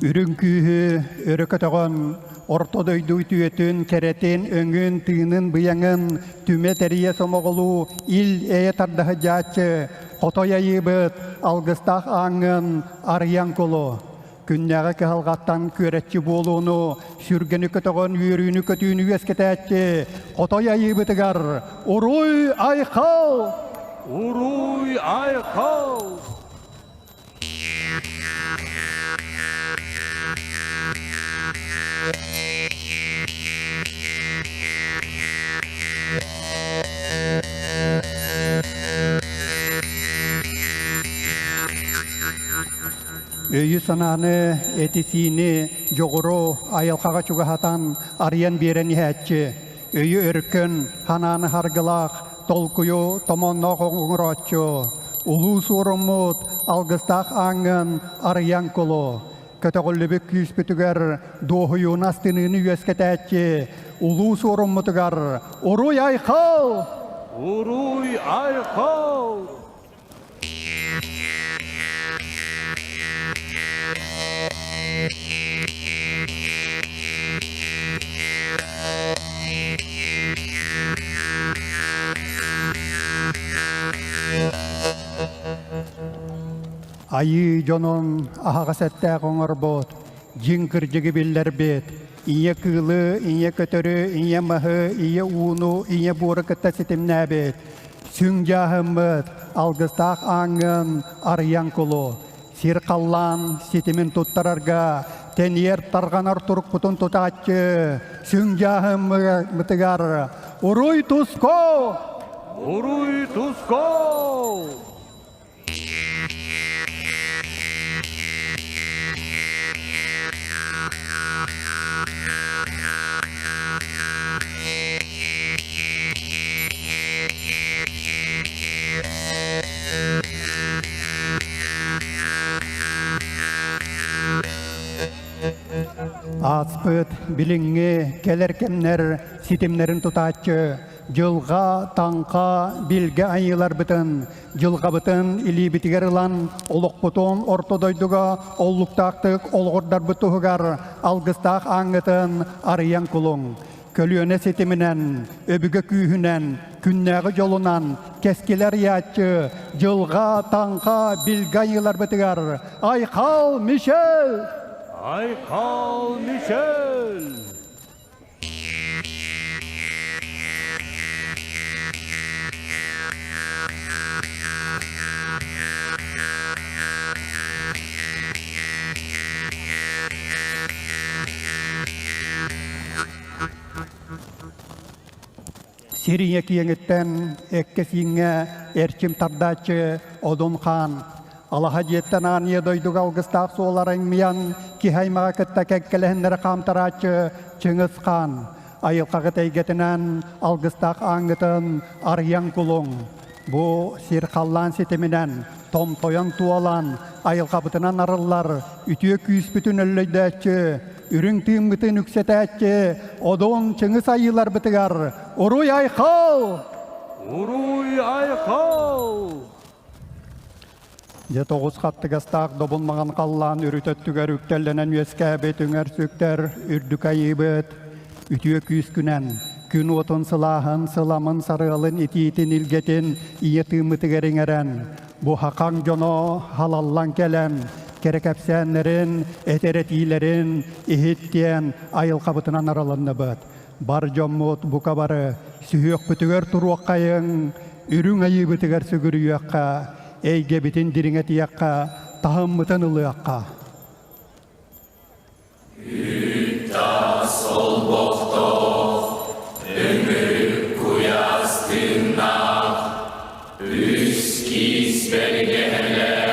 Ürünkühü, örökötögön, ortodoydu tüyetün, keretin, öngün, tığının, bıyangın, tüme teriye somogulu, il eye tardağı jatçı, kotoya yıbıt, algıstağ ağın, arayan kulu. Künnäge kehalgattan köretçi boluğunu, sürgeni kötögön, yürüyünü kötüğünü esketətçi, kotoya yıbıtıgar, uruy ayhal! Uruy ayhal! Өйі сананы этисini жоғыру айылқаға чуғахатан ариян берені әтчі. Өйі өркін хананы харгылақ толкую томонно қоңыротчу. Улу сұрымыт алғыстақ аңын ариян құлу. Көтіғілібік күйіспітігер доғыюн астыныны өскет әтчі. Улу сұрымытығар ұруй айқал! Уруй айқал! Айы жонун ахаға сәттә қоңыр бот, жин кіржігі білдер бет, ие кылы, ие көтөрі, ие махы, ие уну, ие буры кітті сетімнә бет. Сүң жағымыт, алғыстақ аңын ариян құлу. Сир қаллан сетімін тұттарарға, тенер тарғанар тұрық бұтын тұтатчы. Сүң жағымытығар, ұруй тұско! Уруй тұско! Аспыт биліңге келеркемнер ситимнерін тұтатчы. Жылға, таңқа, билге айылар бұтын. Жылға бұтын илі бітігер ұлан, олық бұтын ортодойдуға, олықтақтық олғырдар бұтығығар, алғыстақ аңғытын ариян құлың. Көліөне сетімінен, өбігі күйінен, күннәғы жолынан, кескелер ятчы, жылға, таңқа, билге айылар бұтығар. Айқал, Мишел! Айқал, Мишел! Сирия киеңіттен әккесіңе әрчім тардачы Одон хан. Алаға жеттен ания дойдуға алғыстақ суоларын миян ки хаймаға кітті кәккелігіндері қамтарачы Чыңыз хан. Айылқағы тәйгетінен алғыстақ аңғытын ариян құлың. Бұ сир қаллан сетімінен том тоян туалан айылқабытынан арылар үтіе күйіс бүтін өллөйдәтчі. Үрің тыйымғытын үксетәтчі, Одон Чыңыз айылар бітігар. Уруй айқал! Уруй айқал! Же тоғыз қаттығастақ добылмаған қаллан үрітөттігер үктелденен өске бет үңер сөктер үрдік айыбыт. Үтіе күйіс күнен, күн отын сылағын, сыламын сарығылын итиетін илгетін ие тыйымғытығеріңерен. Бұ хақаң жоно халаллан келен. Керекепсәнлерін, әтеретилерін, ихиттен айыл қабытынан араланды бұд. Бар жоммут бұқа бары, сүйек бүтігер тұруақ қайың, үрің айы бүтігер сүгірі үйаққа, әйге бітін диріңетияққа, тағым мұтын ұлыаққа. Үтта сол боқтоқ, үмір куястынақ, үс кис бергелер,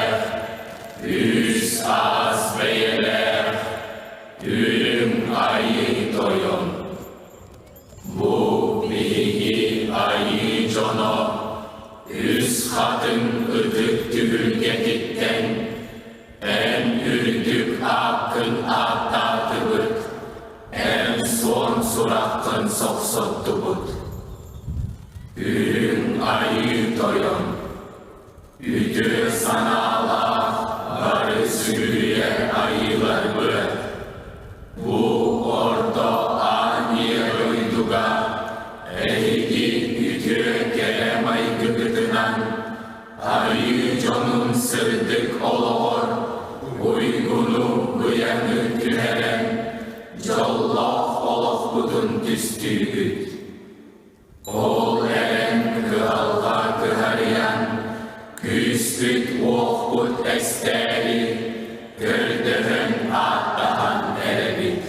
үс аз бейелер, үлім айы тойын. Бұ биги айы жоно, үс қатын үдік түгілге кеттен, ән үрдік ақын аттаты бұд, ән сон сұрақын соқсотты бұд. Үлім айы тойын, үді саналақ, бары сүгірер айылар бұд. Бұ орто ание ойдуға, әйгі үті келемай күгітінан, айы жонун сырдык олығыр, ұйгуну бұяны күнерен, жоллақ олық бұдын түстігіт. Ол әрен күалға күхариян, күстік оқ бұд әстәрі, күрдігін аттаған әребит.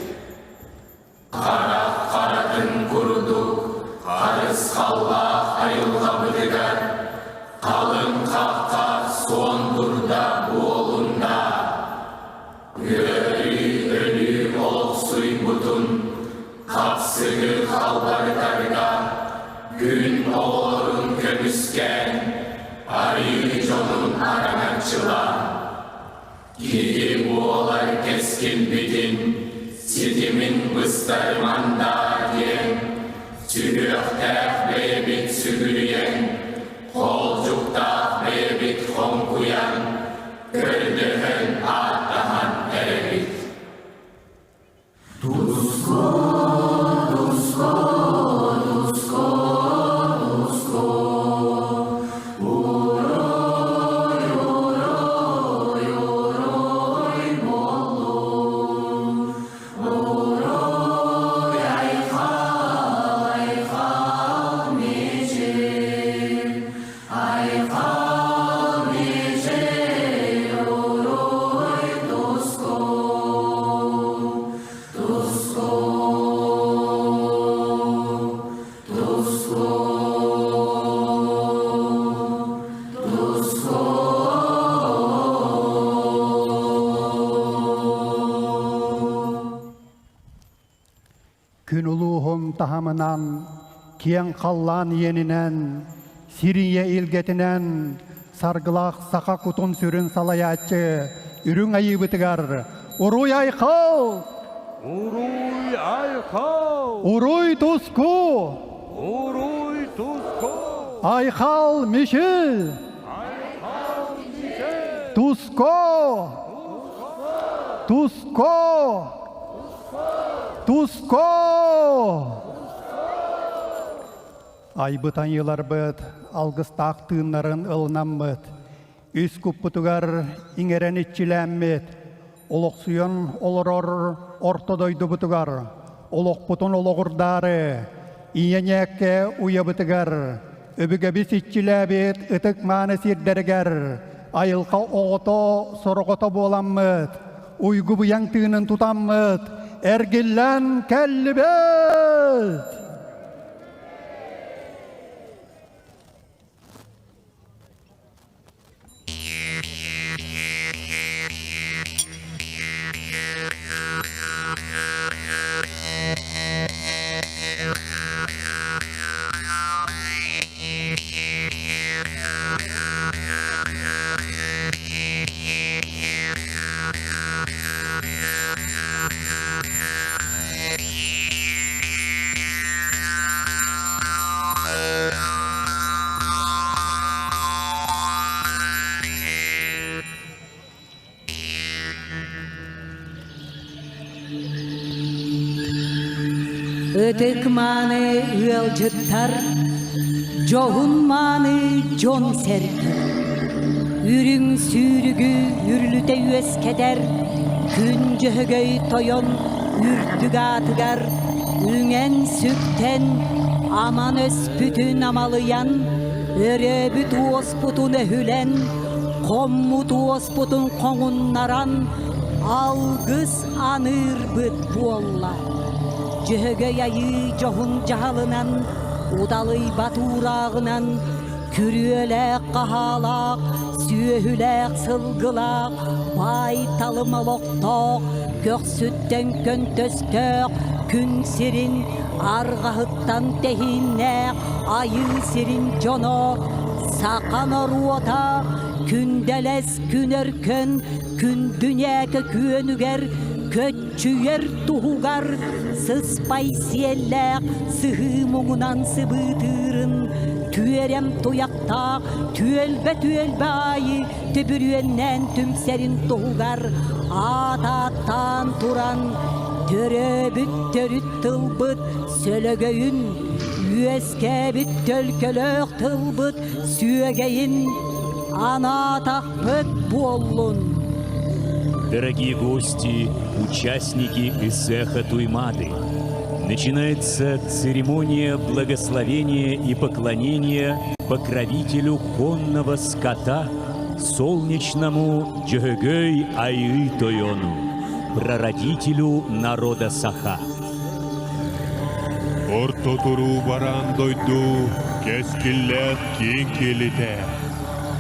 Қаратын күрдік, қарыс қаллақ айылға бұдығар, қалың қаққа сон бұрда болында, Oğlun kömüsken, arıyı jonun aranakçıla. Gidi bu olay keskin bitin, sitimin bıstarmanda diyen, sürüyökter beybit sügürüyen, kolcukta beybit konkuyan, gördüğün ağdahan erebit. Күн улуғын тахамынан, кең қаллан енінен, Сирия илгетінен, саргылақ сақа кутун сүрін салаячы, үрің айыбытыгар, уруй айқал! Уруй айқал! Уруй туску! Уруй туско! Айқал мишіл! Айқал мишел! Туско! Туско! Туско! Айбытан елар бұд, алғыстақ тыыннарын ылынан бұд. Үс күппұтығар иңерен итчіләммет. Олық сүйін олырор ортодойды бұтығар. Олық бұтын олығырдары. Иенекке уя бұтығар. Өбіге біз итчіләбет ұтық маны сирдергер. Айылқа оғыто сұрғыто боламмыд. Уйгу бұяң тыынын тұтаммыд. Әргіллән кәлібет! Ötük mаны ылжыттар, жоғын маны жон серкер. Үрің сүйрігі үрліте өз кедер, күн жөгөй тойон үрдіг атыгар. Үңен сүктен аман өспүтін амалыян, өрөбүт оспутун өһүлен, коммут оспутун коңун наран, алгыс аныр бұт болла. Жөгі айы жоғын жағалынан, удалый батурағынан, күрүөлек қағалақ, сүйөһүлек сылгылақ, байталым олоқтоқ, көксүттен көнтөстөк, күн сирин арғахыттан техиннек, айы сирин жоно, сақан оруота, күнделес күн өркөн, күн дүнеке күөнүгер, көтчүер туғугар, сыспай сиелләк, сығы мұңынан сыбытырын, түерем туяқтақ, түелбе айы, түбірюеннен түмсерін туғугар, ататтан туран, төрөбүт төрүт тылбыт, сөлөгөйін, үескебіт төлкөлөк тылбыт, сүйегейін, ана тақпыт боллун. Дорогие гости, участники Эсеха Туймады, начинается церемония благословения и поклонения покровителю конного скота, солнечному Джогөй Айы Тойону, прародителю народа Саха. Орто туру баран дойду, кескиллек кең келите.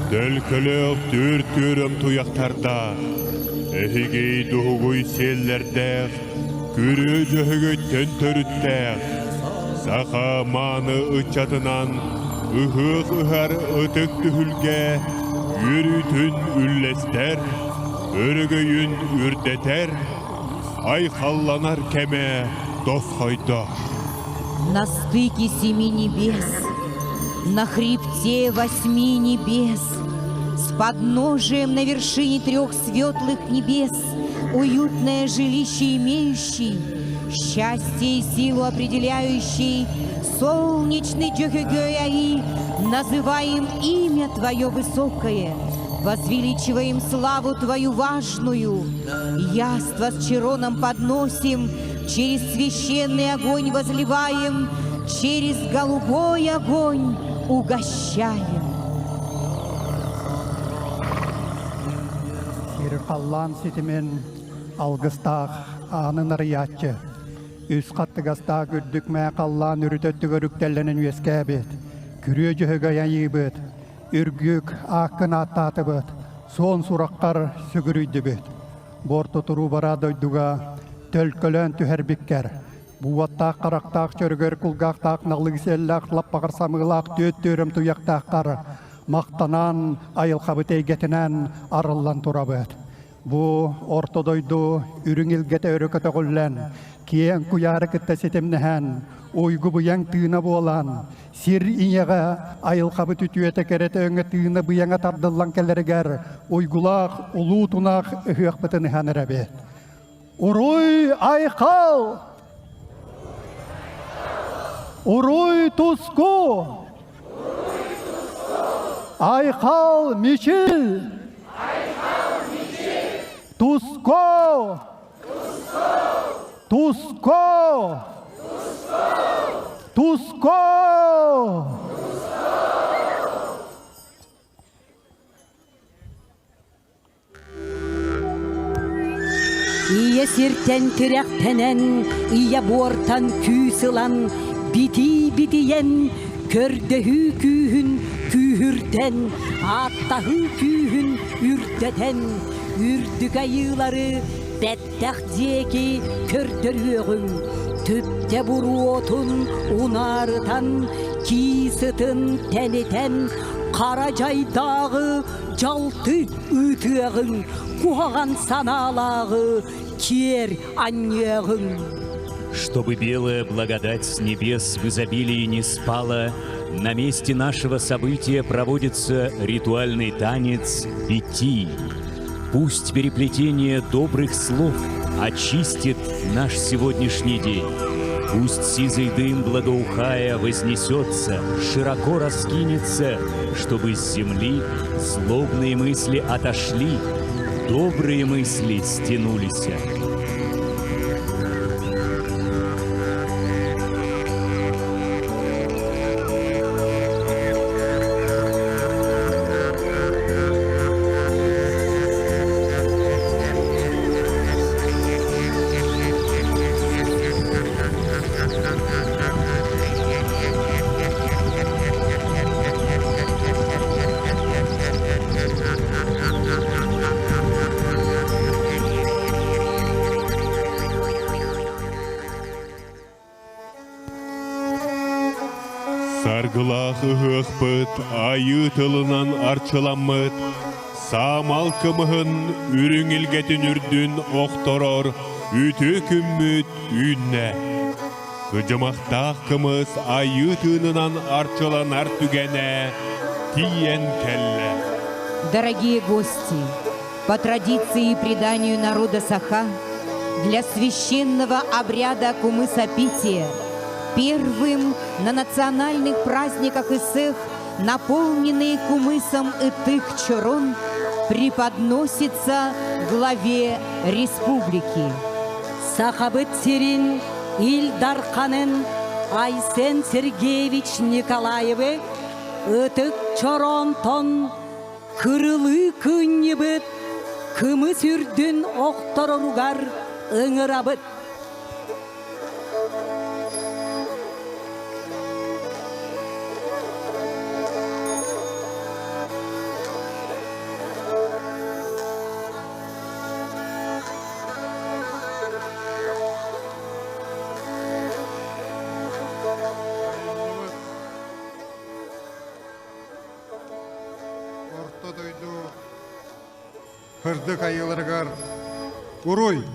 Дөлкөлөк түр-түрім туяқтарда, эхигей дугуй селлердех, күрі жөхігөттен төріттех. Саха маны ычатынан Ыхық ыхар ытык түхілге үрүтүн үллестер, өрігөйін үрдетер, айқалланар кеме дос хайда. На стыке 7 небес, на хребте 8 небес, с подножием на вершине 3 светлых небес, уютное жилище имеющий, счастье и силу определяющий, солнечный Джогегёяи, называем имя Твое высокое, возвеличиваем славу Твою важную, яство с чироном подносим, через священный огонь возливаем, через голубой огонь угощаем. Қаллан сетімен алғыстақ анын арыятчы. Үс қаттығастақ үрдік мә қаллан үрітөттігі үріктелленін өскәбет. Күрі жүхігі яйыбыт. Үргік ақын аттаты бұт. Сон сұраққар сүгірүйді бұт. Борты тұру барады ойдуға төлкөлен түхәрбіккер. Буаттақ қарақтақ чөргөр құлғақтақ нағлығыселлақ лаппағыр самығылақ төт-төрім тұяқтаққар. Мақтанан айыл-қабыт әйгетінен арылан тұрабыт. Бу ортодойду үрүңилгете өрөкөтө гуллен, киен куяры кытта сетемнеһен, ойгу буяң тыына болан, сир иñеге айылкабы түтүете керете өңө тыына буяңа тардыллан келерегер, ойгулак, улуу тунак ыхыакпытын ханеребе. Уруй айкал! Уруй туску! Айкал мичил! Туско! Туско! Туско! Ие сиртен тиряқтенен, ие бортан күйсылан, бити-битиен, көрдөһү күйін күйірден, аттахы күйін үрдетен, үрдік айылары бәттәқ деки көрдөрүөгүн, түпте буру отун унарытан, кисытын тәнетен, қара жайдағы жалты үтіғын, куғаған саналағы кер аннеғын. Чтобы белая благодать с небес в изобилии не спала, на месте нашего события проводится ритуальный танец «Бити». Пусть переплетение добрых слов очистит наш сегодняшний день. Пусть сизый дым, благоухая, вознесется, широко раскинется, чтобы с земли злобные мысли отошли, добрые мысли стянулись. Саргылах ыхпыт, айы тылынан арчыламмыт, самал кымыхын үрүңилгетин үрдүн окторор, үтү күммүт үнне. Кыжымақтақ кымыз айы тылынан арчыланар түгене, тиен келле. Дорогие гости, по традиции и преданию народа Саха, для священного обряда кумысопития первым на национальных праздниках Исэх, наполненные кумысом Итых Чорон, преподносится главе республики. Сахабыт Сирин Ильдар Ханен Айсен Сергеевич Николаевы Итых Чорон тон кырылы күннебіт кымыс үрдін оқтороругар ыңырабыт. отодойду хырдык айылыргар уруй.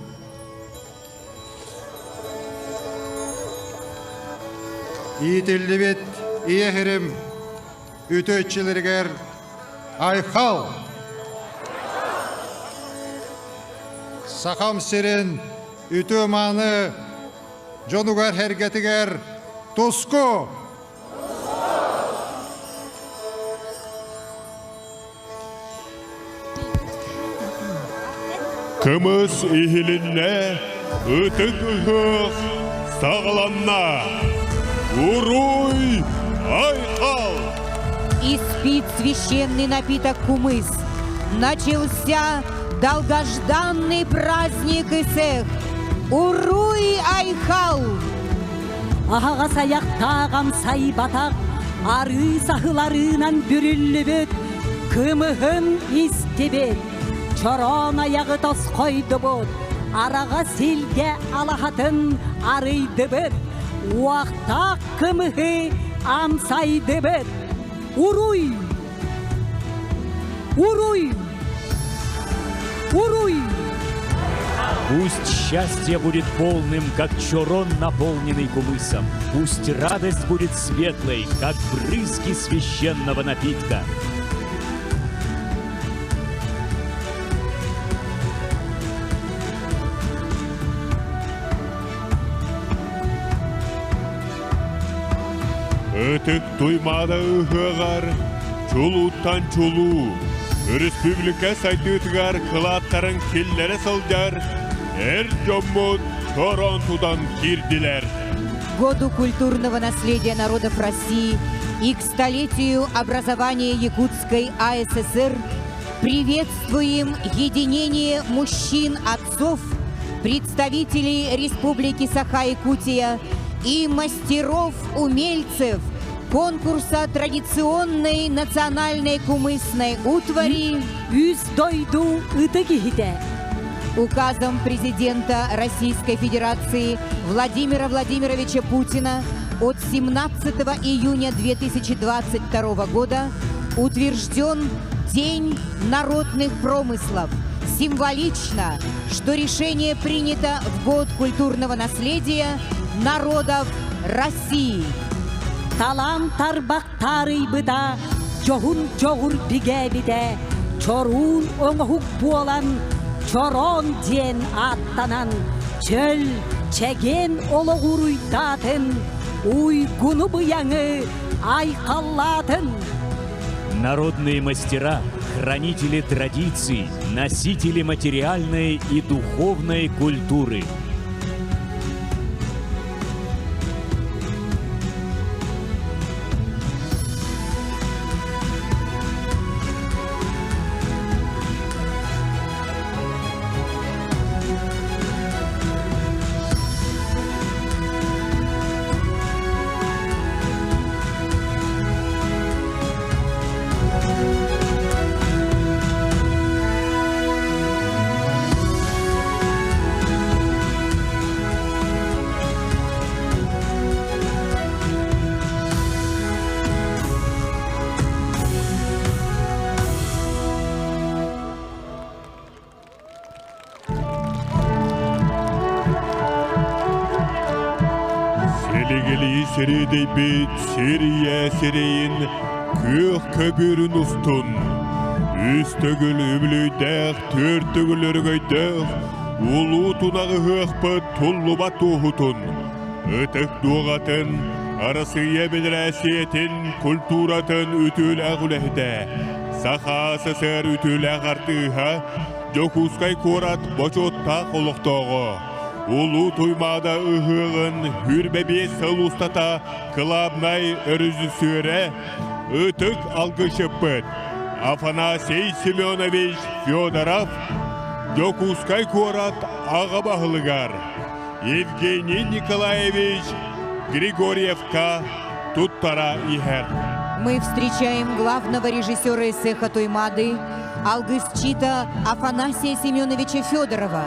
Иетелдебет иехерем үтөтчилергер айхал. Сахам сирен үтө маны жонугар хергетигер тоско. Кымыз ихилинне ытык ыхық сағаланна. Уруй айхал! Испит священный напиток кумыс. Начался долгожданный праздник Исех. Уруй айхал! Ағаға саяқ тағам сай батақ, ары сахыларынан бүрілі кымығын истебет. Чорон аяғы тос қойды бұд, араға селге алахатын арыйды бұд. Уақтақ кымығы амсайды бұд. Уруй! Уруй! Уруй! Пусть счастье будет полным, как чорон, наполненный кумысом. Пусть радость будет светлой, как брызги священного напитка. Ытык туймада ыхығар, чулуттан чулу. Республика сайтытығар қылаттарын келлері сылдар. Жоммут Торонтодан кирдилер. Году культурного наследия народов России и к столетию образования Якутской АССР приветствуем единение мужчин-отцов, представителей Республики Саха-Якутия и мастеров-умельцев конкурса традиционной национальной кумысной утвари «Үздойду ытыгихиде». Указом президента Российской Федерации Владимира Владимировича Путина от 17 июня 2022 года утвержден День народных промыслов. Символично, что решение принято в год культурного наследия народов России. Талантар бақтары бұда, жоғын жоғыр біге біде, чорун оңғық болан, чорон ден аттанан, чөл чеген олығыруйтатын, уйгуны бұяңы айқалатын. Народные мастера, хранители традиций, носители материальной и духовной культуры. Селегели середей бит, серия серейін, көк көбірін ұстын. Үстігіл үмлүйдәқ, төрттігіл өргөйдәқ, улу тунағы ғықпыт, тұллыба туғытын. Үтік дуғатын, арасы ебіл әсиетін, культуратын үтіл әғіләхді. Сақасы сәр үтіл әғартыға, жокускай корат бочотта қолықтағы. Улу туймада ыхығын хүрбебе сыл устата кылабнай режиссері үтік алгышыппыт. Афанасий Семенович Федоров, Докускай корат ағабағылығар. Евгений Николаевич Григорьевка туттара ихер. Мы встречаем главного режиссера Исеха Туймады Алгысчита Афанасия Семеновича Федорова,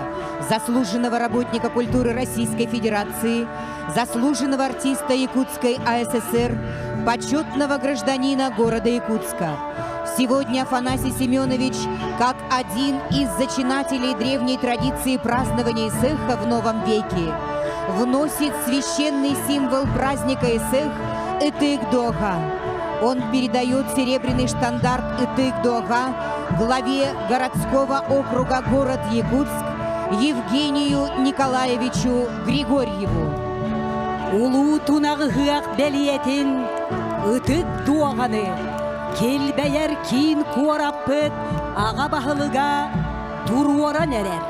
заслуженного работника культуры Российской Федерации, заслуженного артиста Якутской АССР, почетного гражданина города Якутска. Сегодня Афанасий Семенович, как один из зачинателей древней традиции празднования Исеха в новом веке, вносит священный символ праздника Исех Итык-Дога. Он передает серебряный штандарт Итык-Дога главе городского округа город Якутск Евгению Николаевичу Григорьеву. Улу тунағығық бәлиетін Итык-Доганы келбәйер кин қораппыт аға бағылыға тұруаран әрер.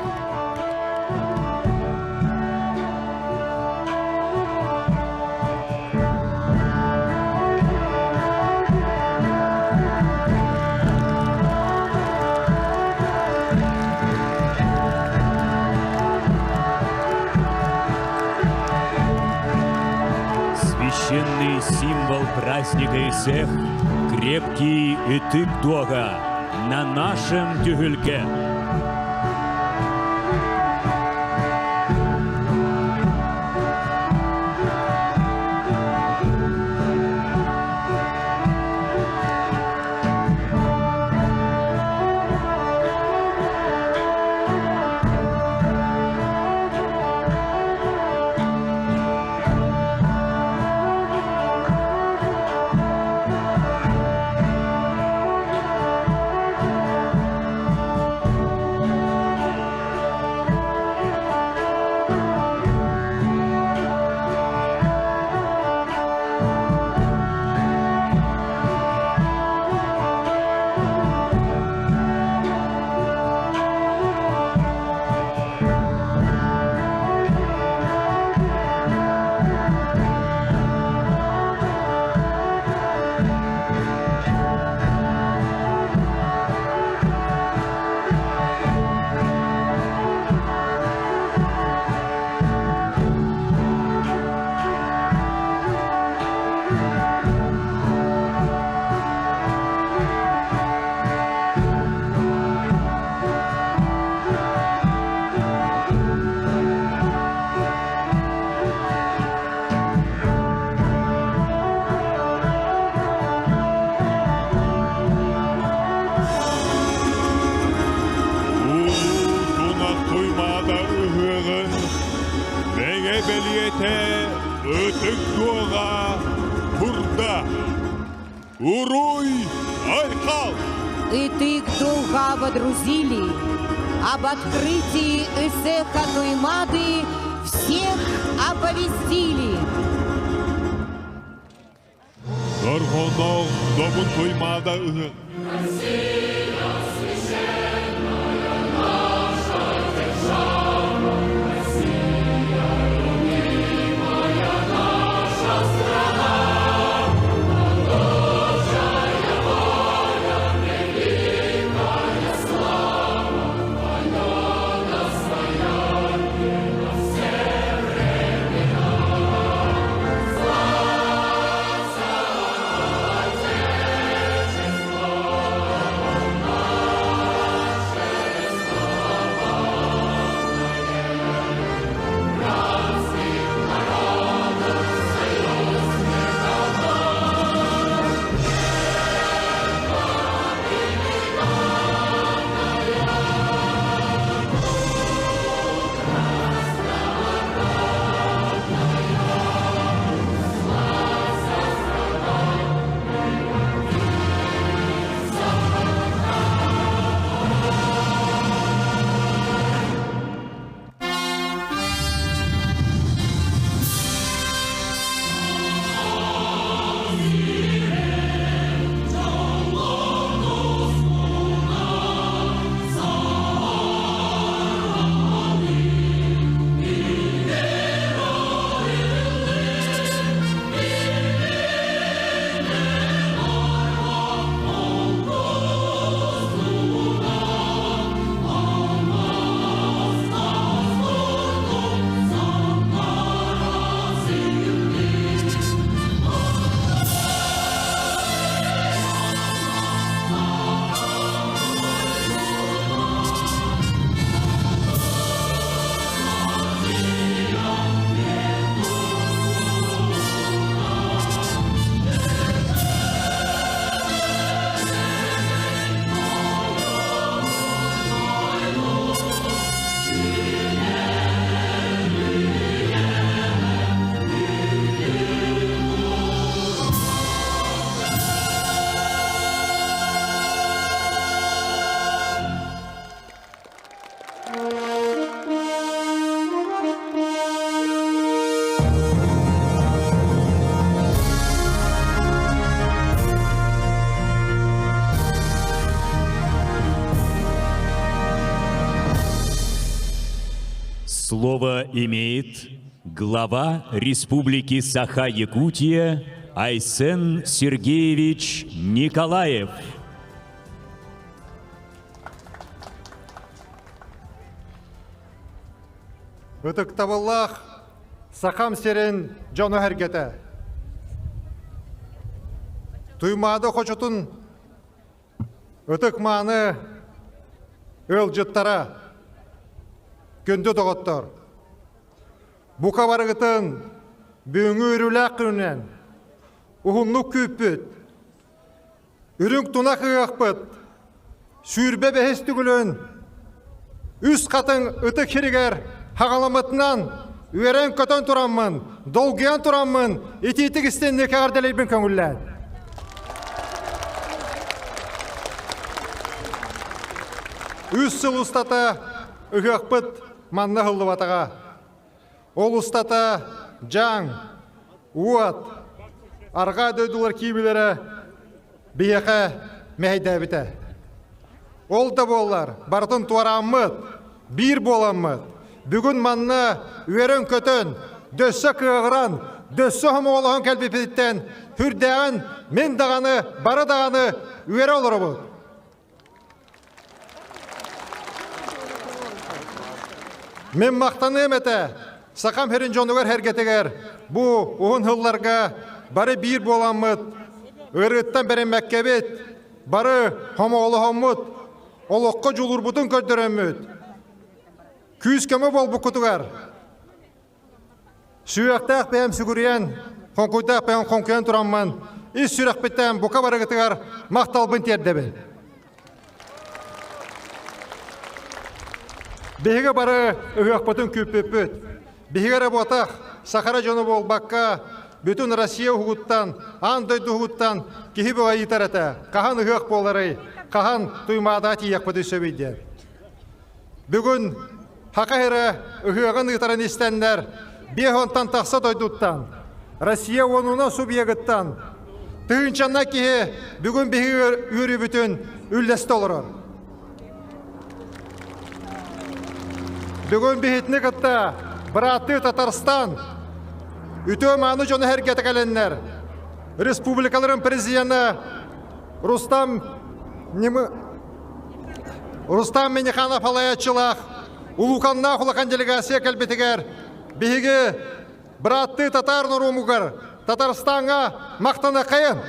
Священный символ праздника Исех — крепкий Итык-Дога на нашем тюгельке. Итык-Дога burada. Уруй, Айхал! Итык-Дога водрузили. Об открытии Исеха Туймады всех оповестили. Горгонов добун Туймада. Слово имеет глава Республики Саха-Якутия Айсен Сергеевич Николаев. Үтік табыллах, сақам серен жону әргеті. Туймады қочутын үтік маны өл жыттара, көнді тоғыттыр. Бұқа барығытын бүйіңі үріләк күнінен, ұғынлық күйіппіт, үрінг тұнақ ұяқпыт, сүйірбе бәхесті күлін, үз қатын үтік херігер, Хағаламытынан үйерен көтін тұрамын, долгиян тұрамын, итетік істен неке ғарделейбін көңіллән. Үз сыл ұстата үгіқпыт манна ғылды батаға. Ол ұстата жаң, уат, арға дөйділер кейбілері бейеқі мәйді әбіті. Ол да болар, бартын туарамыд, бір боламыд. Бүгін манна үйерен көтін, дөссі кығыран, дөссі хымы олығын кәлбепеттен, хүрдәғін, мен дағаны, бары дағаны үйері олыры бұл. Мен мақтаны әметі, сақам херін жонуғар әргетігер, бұл оғын ғылларға бары бір боламыд, үйреттен бәрі мәккебет, бары хымы олығымыд, олыққа жұлыр бұтын көрдіріммід. Күйіз көмі бол бұл күтігер. Сүйектәк бәйім сүгірген, қонқуйтақ бәйім қонқуен тұрамын. Ис сүрек біттен бұқа бары күтігер мақталбын тердебін. Бейге бары үйек бұтын көппөппөт. Бейге работақ, Сахара жоны бол баққа, бүтін Россия ұғыттан, андойды ұғыттан кейі бұға етер әті. Қаған үйек болары, қаған тұймада тиек бұды сөбейден. Бүгін Хақайры үхіғын ұйтарын істәндер, бейхонтан тақса дойдуттан, Россия онуна субъегіттан, тұғыншанна кейі бүгін бейгі үйрі бүтін үллесті олырыр. Бүгін бейхетіні қытта Бұратты Татарстан, үті маңы жоны әргеті кәленнер, республикаларын президенті Рустам Миниханов алаятчылақ, Улуканна хулақан делегация кәлбетігер, бейгі Бұратты татар нұрумығыр, Татарстанға мақтаны қайын.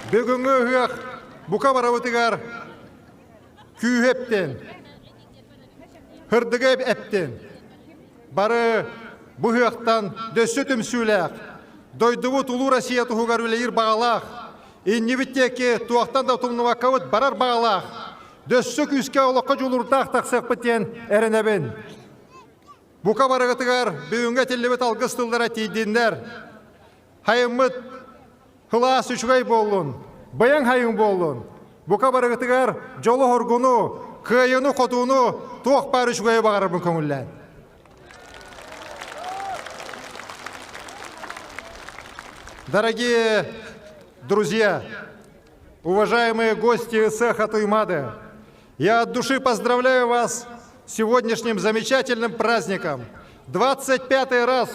Бүгінгі үйек бұқа барабытығар күй ептен, хырдығы ептен, бары бұл үйектан дөссі түмсүләқ, дойдығы тұлу Россия тұғығар үлейір бағалақ, Иннебіттеке туақтан да тұмныва қауыт барар бағалақ, дөссі күске олыққа жолырдақ тақсақ біттен әрінәбін. Бұқа барығытығар бүйінге телебет алғыстылдара тейдендер. Хайымыд хылас үшгай болуын, баян хайын болуын. Бұқа барығытығар жолы орғыны, қайыны қотуыны туақ бар үшгай бағарыбын көңіллән. Дорогие друзья, уважаемые гости цеха Туймады, я от души поздравляю вас с сегодняшним замечательным праздником. 25-й раз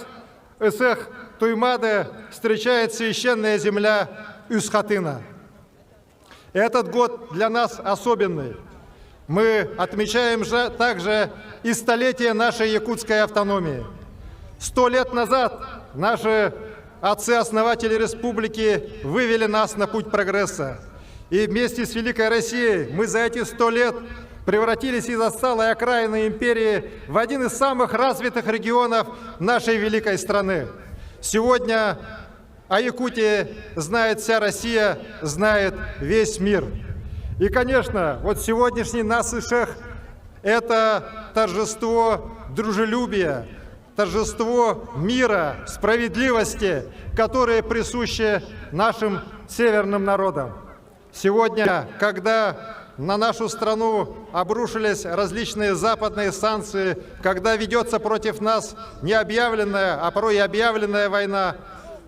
цех Туймады встречает священная земля Үсхатына. Этот год для нас особенный. Мы отмечаем же также и столетие нашей якутской автономии. 100 лет назад наши отцы-основатели республики вывели нас на путь прогресса. И вместе с Великой Россией мы за эти 100 лет превратились из отсталой окраины империи в один из самых развитых регионов нашей великой страны. Сегодня о Якутии знает вся Россия, знает весь мир. И, конечно, вот сегодняшний нас и шех – это торжество дружелюбия, торжество мира, справедливости, которые присущи нашим северным народам. Сегодня, когда на нашу страну обрушились различные западные санкции, когда ведется против нас необъявленная, а порой и объявленная война,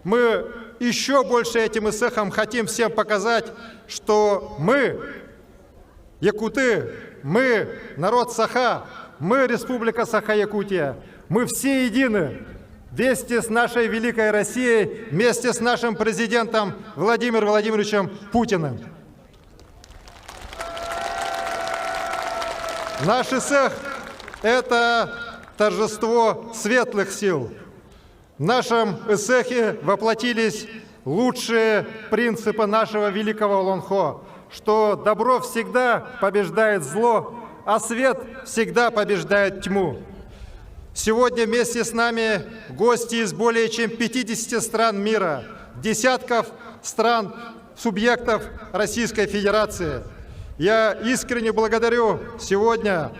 мы еще больше этим эсэхом хотим всем показать, что мы якуты, мы, народ Саха, мы, Республика Саха-Якутия, мы все едины вместе с нашей великой Россией, вместе с нашим президентом Владимиром Владимировичем Путиным. Наш ИСЭХ – это торжество светлых сил. В нашем ИСЭХе воплотились лучшие принципы нашего великого Олонхо, что добро всегда побеждает зло, а свет всегда побеждает тьму. Сегодня вместе с нами гости из более чем 50 стран мира, десятков стран, субъектов Российской Федерации. Я искренне благодарю сегодня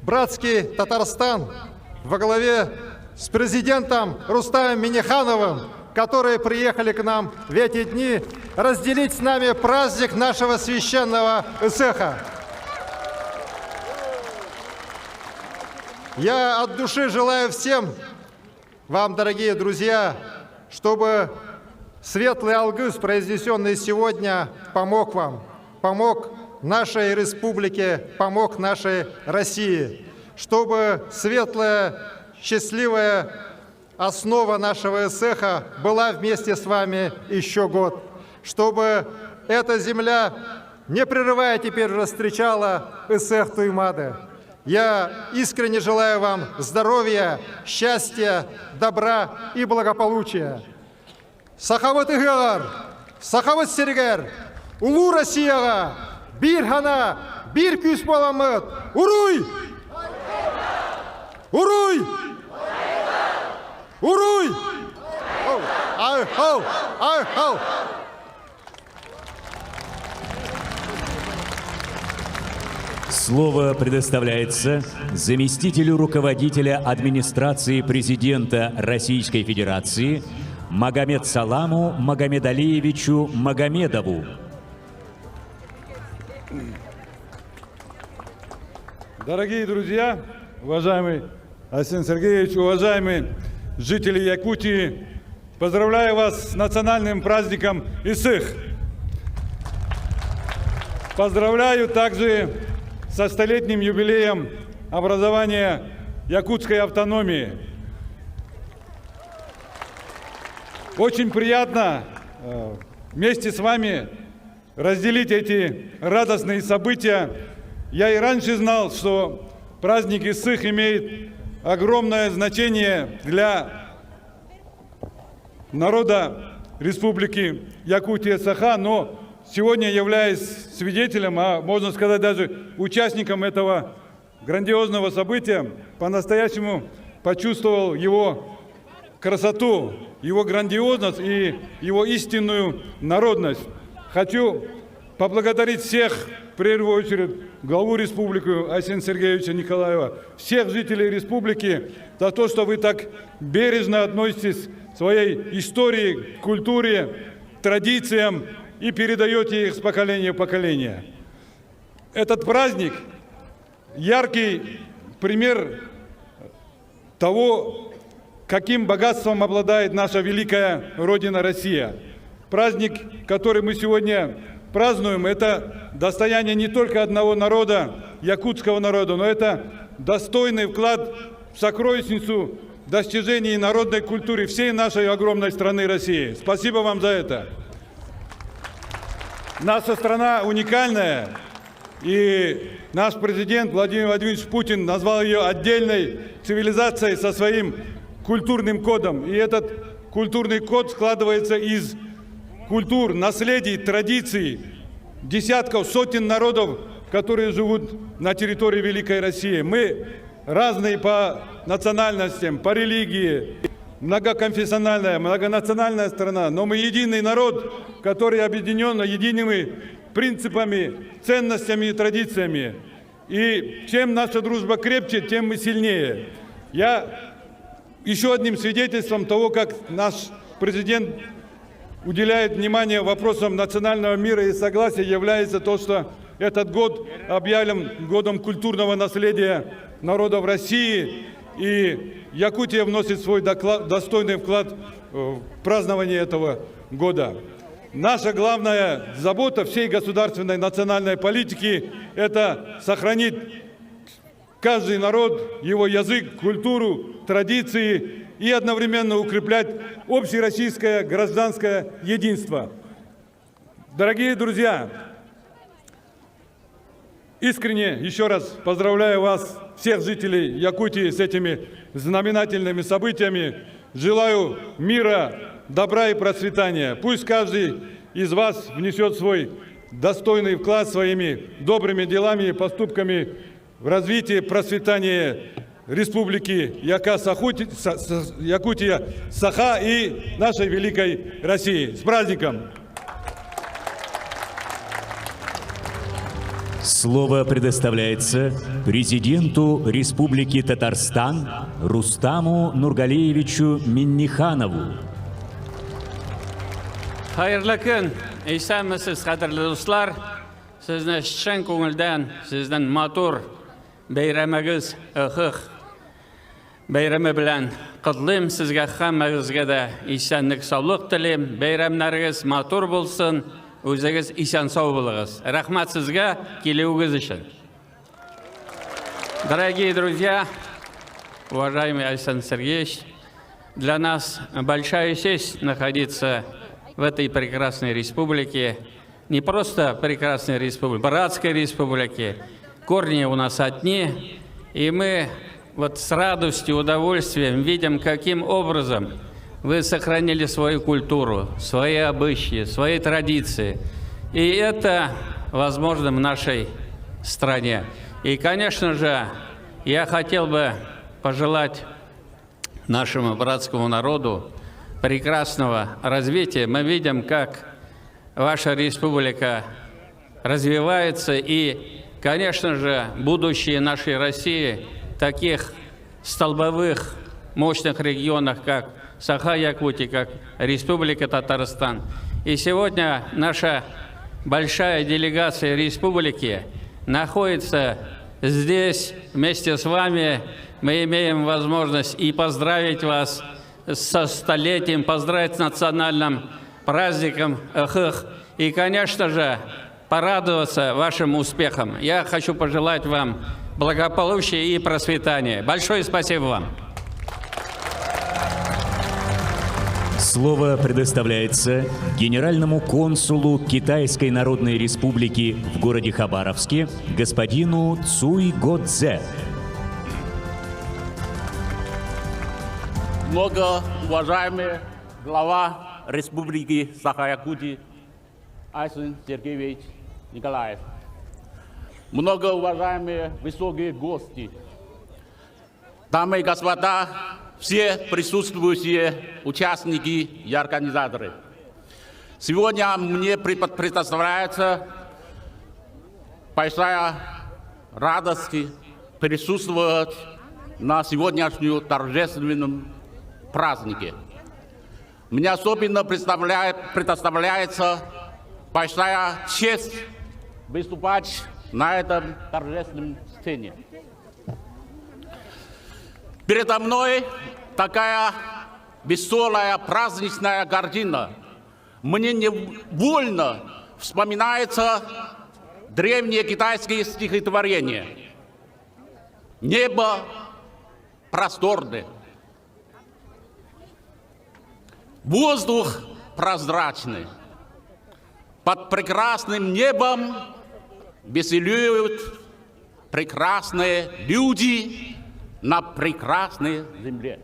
братский Татарстан во главе с президентом Рустамом Миннихановым, которые приехали к нам в эти дни разделить с нами праздник нашего священного ИСЭХа. Я от души желаю всем вам, дорогие друзья, чтобы светлый алгыс, произнесенный сегодня, помог вам, помог нашей республике, помог нашей России, чтобы светлая, счастливая основа нашего ИСЭХа была вместе с вами еще год, чтобы эта земля, не прерывая теперь уже, встречала ИСЭХ Туймаде. Я искренне желаю вам здоровья, счастья, добра и благополучия. Сахават игар, сахават серегер, улу Россияга, бир хана, бир күс боламыт, уруй! Уруй! Уруй! Ай-хау! Ай-хау! Слово предоставляется заместителю руководителя администрации президента Российской Федерации Магомед-Саламу Магомедалиевичу Магомедову. Дорогие друзья, уважаемый Арсений Сергеевич, уважаемые жители Якутии, поздравляю вас с национальным праздником ИСЭХ. Поздравляю также со столетним юбилеем образования якутской автономии. Очень приятно вместе с вами разделить эти радостные события. Я и раньше знал, что праздник ИСЭХ имеет огромное значение для народа Республики Якутия-Саха, но сегодня являюсь свидетелем, а можно сказать даже участником этого грандиозного события, по-настоящему почувствовал его красоту, его грандиозность и его истинную народность. Хочу поблагодарить всех, в первую очередь, главу республики Арсения Сергеевича Николаева, всех жителей республики за то, что вы так бережно относитесь к своей истории, культуре, традициям и передаете их с поколения в поколение. Этот праздник – яркий пример того, каким богатством обладает наша великая Родина Россия. Праздник, который мы сегодня празднуем, это достояние не только одного народа, якутского народа, но это достойный вклад в сокровищницу достижений народной культуры всей нашей огромной страны России. Спасибо вам за это. Наша страна уникальная, и наш президент Владимир Владимирович Путин назвал ее отдельной цивилизацией со своим культурным кодом. И этот культурный код складывается из культур, наследий, традиций, десятков, сотен народов, которые живут на территории Великой России. Мы разные по национальностям, по религии, многоконфессиональная, многонациональная страна, но мы единый народ, который объединен едиными принципами, ценностями и традициями. И чем наша дружба крепче, тем мы сильнее. Еще одним свидетельством того, как наш президент уделяет внимание вопросам национального мира и согласия, является то, что этот год объявлен годом культурного наследия народов России, и Якутия вносит свой достойный вклад в празднование этого года. наша главная забота всей государственной национальной политики – это сохранить каждый народ, его язык, культуру, традиции и одновременно укреплять общероссийское гражданское единство. Дорогие друзья, искренне еще раз поздравляю вас, всех жителей Якутии, с этими знаменательными событиями. Желаю мира, добра и процветания. Пусть каждый из вас внесет свой достойный вклад своими добрыми делами и поступками в развитие, процветание Республики Якутия, Саха и нашей великой России. С праздником! Слово предоставляется президенту Республики Татарстан Рустаму Нургалиевичу Минниханову. Hayırlı gün, исәнмесез, кадерле дуслар. Сезне чын күңелдән, сезнең матур бәйрәмегез бәйрәме белән котлыйм. Сезгә һәммәгезгә дә исәнлек, саулык телим. Бәйрәмнәрегез матур булсын, үзегез исән сау булыгыз. Рәхмәт сезгә килүегез өчен. Дорогие друзья, уважаемый Александр Сергеевич, для нас большая честь находиться в этой прекрасной республике. Не просто прекрасной республике, братской республике. Корни у нас одни. И мы вот с радостью, удовольствием видим, каким образом вы сохранили свою культуру, свои обычаи, свои традиции. И это возможно в нашей стране. И, конечно же, я хотел бы пожелать нашему братскому народу прекрасного развития. Мы видим, как ваша республика развивается, и, конечно же, будущее нашей России в таких столбовых, мощных регионах, как Саха-Якутия, как Республика Татарстан. И сегодня наша большая делегация республики находится здесь вместе с вами. Мы имеем возможность и поздравить вас со столетием, поздравить с национальным праздником Ахых и, конечно же, порадоваться вашим успехам. Я хочу пожелать вам благополучия и процветания. Большое спасибо вам. Слово предоставляется генеральному консулу Китайской Народной Республики в городе Хабаровске господину Цуй Годзе. Многоуважаемый глава Республики Саха-Якутия Александр Сергеевич Николаев, многоуважаемые высокие гости, дамы и господа, все присутствующие участники и организаторы. Сегодня мне предоставляется большая радость присутствовать на сегодняшнем торжественном празднике. Мне особенно предоставляется большая честь выступать на этом торжественном сцене. Передо мной такая веселая праздничная картина. Мне невольно вспоминается древние китайские стихотворения. Небо просторное, воздух прозрачный. Под прекрасным небом веселеют прекрасные люди на прекрасной земле.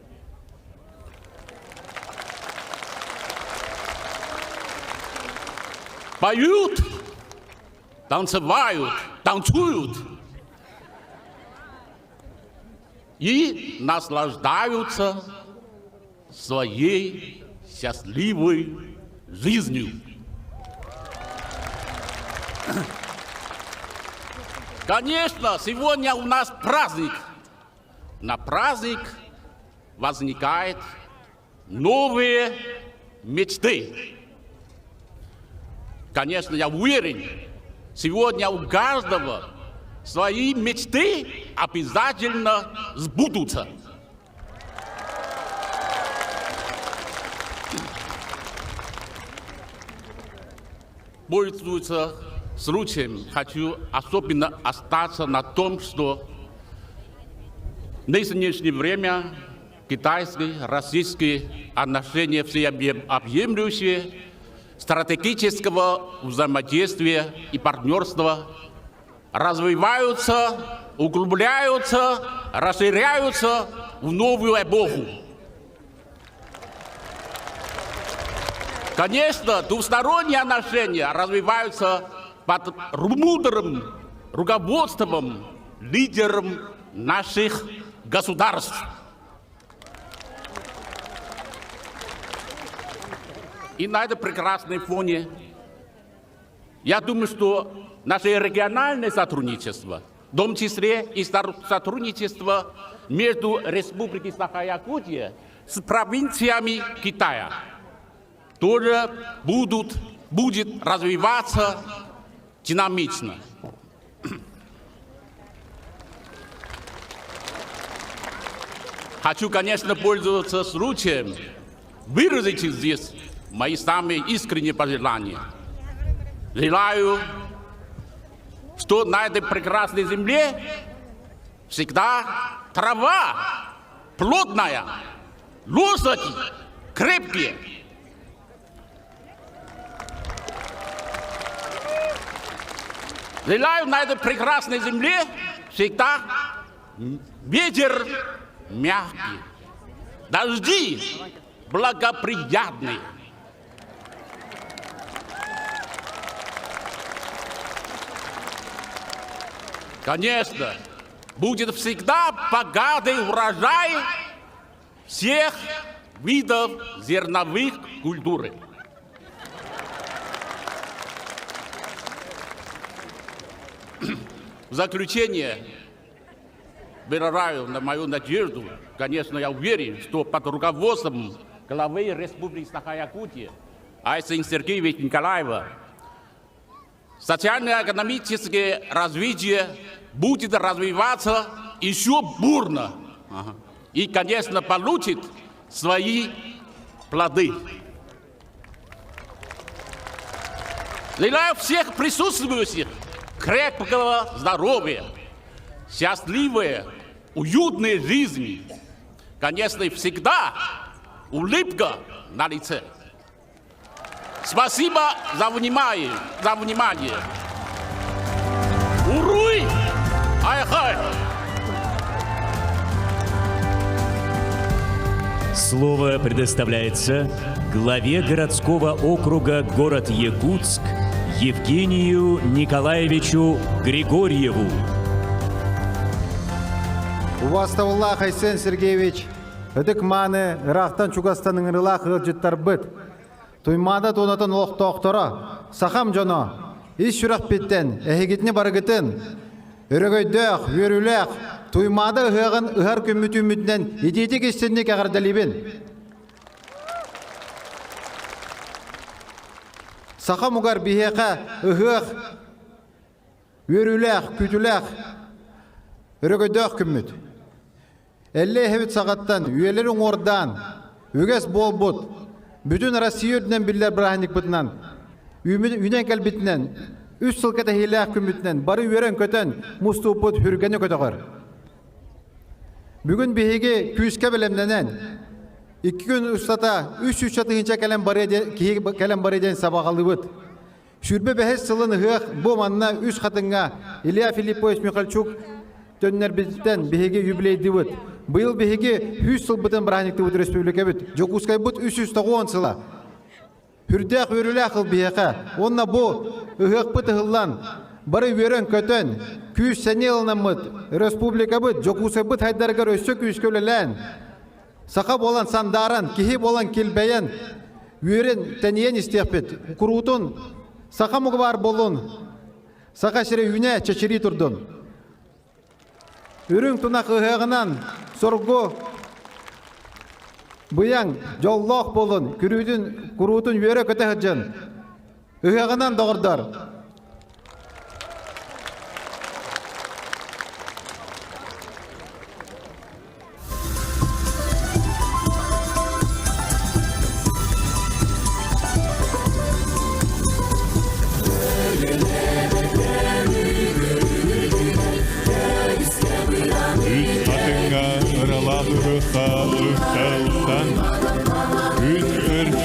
Поют, танцевают, танцуют и наслаждаются своей счастливой жизнью. Конечно, сегодня у нас праздник. На праздник возникают новые мечты. Конечно, я уверен, сегодня у каждого свои мечты обязательно сбудутся. пользуясь случаем, хочу особенно остаться на том, что в нынешнее время китайские, российские отношения всеобъемлющие, стратегического взаимодействия и партнерства развиваются, углубляются, расширяются в новую эпоху. Конечно, двусторонние отношения развиваются под мудрым руководством лидеров наших государств. И на этом прекрасном фоне, я думаю, что наше региональное сотрудничество, в том числе и сотрудничество между Республикой Саха-Якутия с провинциями Китая, тоже будет развиваться динамично. Хочу, конечно, пользоваться случаем, выразить здесь мои самые искренние пожелания. Желаю, что на этой прекрасной земле всегда трава плотная, лошади крепкие. Желаю на этой прекрасной земле всегда ветер мягкий, дожди благоприятные. Конечно, будет всегда богатый урожай всех видов зерновых культур. В заключение выражаю на мою надежду, конечно, я уверен, что под руководством главы Республики Саха-Якутия Айсен Сергеевича Николаева социально-экономическое развитие будет развиваться еще бурно и, конечно, получит свои плоды. Желаю всех присутствующих крепкого здоровья, счастливой, уютной жизни. Конечно, и всегда улыбка на лице. Спасибо за внимание. Уруй! Ай-хай! Слово предоставляется главе городского округа город Якутск Евгению Николаевичу Григорьеву. Увастауллах Айсен Сергеевич, эдік маны рақтан чугастаның рылақ ғылжыттар бұд. Туймада тонатын оқтоқтора, сақам жоно, ис шүрақ беттен, әхегетіне барығытын, үрігөйдіқ, өріліқ, туймада ұғығын ұғар көміт-үмітінен едеті кестеніне кәғардалибін. Сақам ұғар бейеқа ұғық, өріліқ, күтіліқ, үрігөйдіқ көміт. Әлі әхевет сағаттан, үйелерің ордан, үгес бол бұд, бүтін Россия өдінен білдер бірахник бұтынан, үйнен кәлбітінен, үш сылқеті хейләқ күмітінен, бары үйерен көтен, мұсту бұд хүргені көтіғыр. Бүгін бейге күйіске білемденен, 2 күн ұстата, 3 шатығынша кәлем бар еден сабағалы бұд. Шүрбе бәхес сылын ұғық, бұл манына 3 қатынға Илья Филиппович Михальчук төннер биттен беге юбилейді бұд. Бұл беге 100 сыл бұтын бірахникті бұд республика бұд. Жокускай бұд 310 сыла. Хүрдәқ өрілі ақыл беге. Онна бұл ұғық бұд ұғылан. Бары өрен көтен. Күйіс сәне ұлынан бұд. Республика бұд. Жокускай бұд хайдарғар өсі күйіс көлелән. Сақа болан сандаран, кихи болан келбәйен. Өрен тәниен істеқ бұд. Құрутын. Сақа мұғы бар болын. Сақа шірі үйне чечері тұрдын. Үрің тұнақ ұғығынан сорғы бұяң жоллақ болын, күрутын өре көті ғыджын. Ұғығынан доғырдар.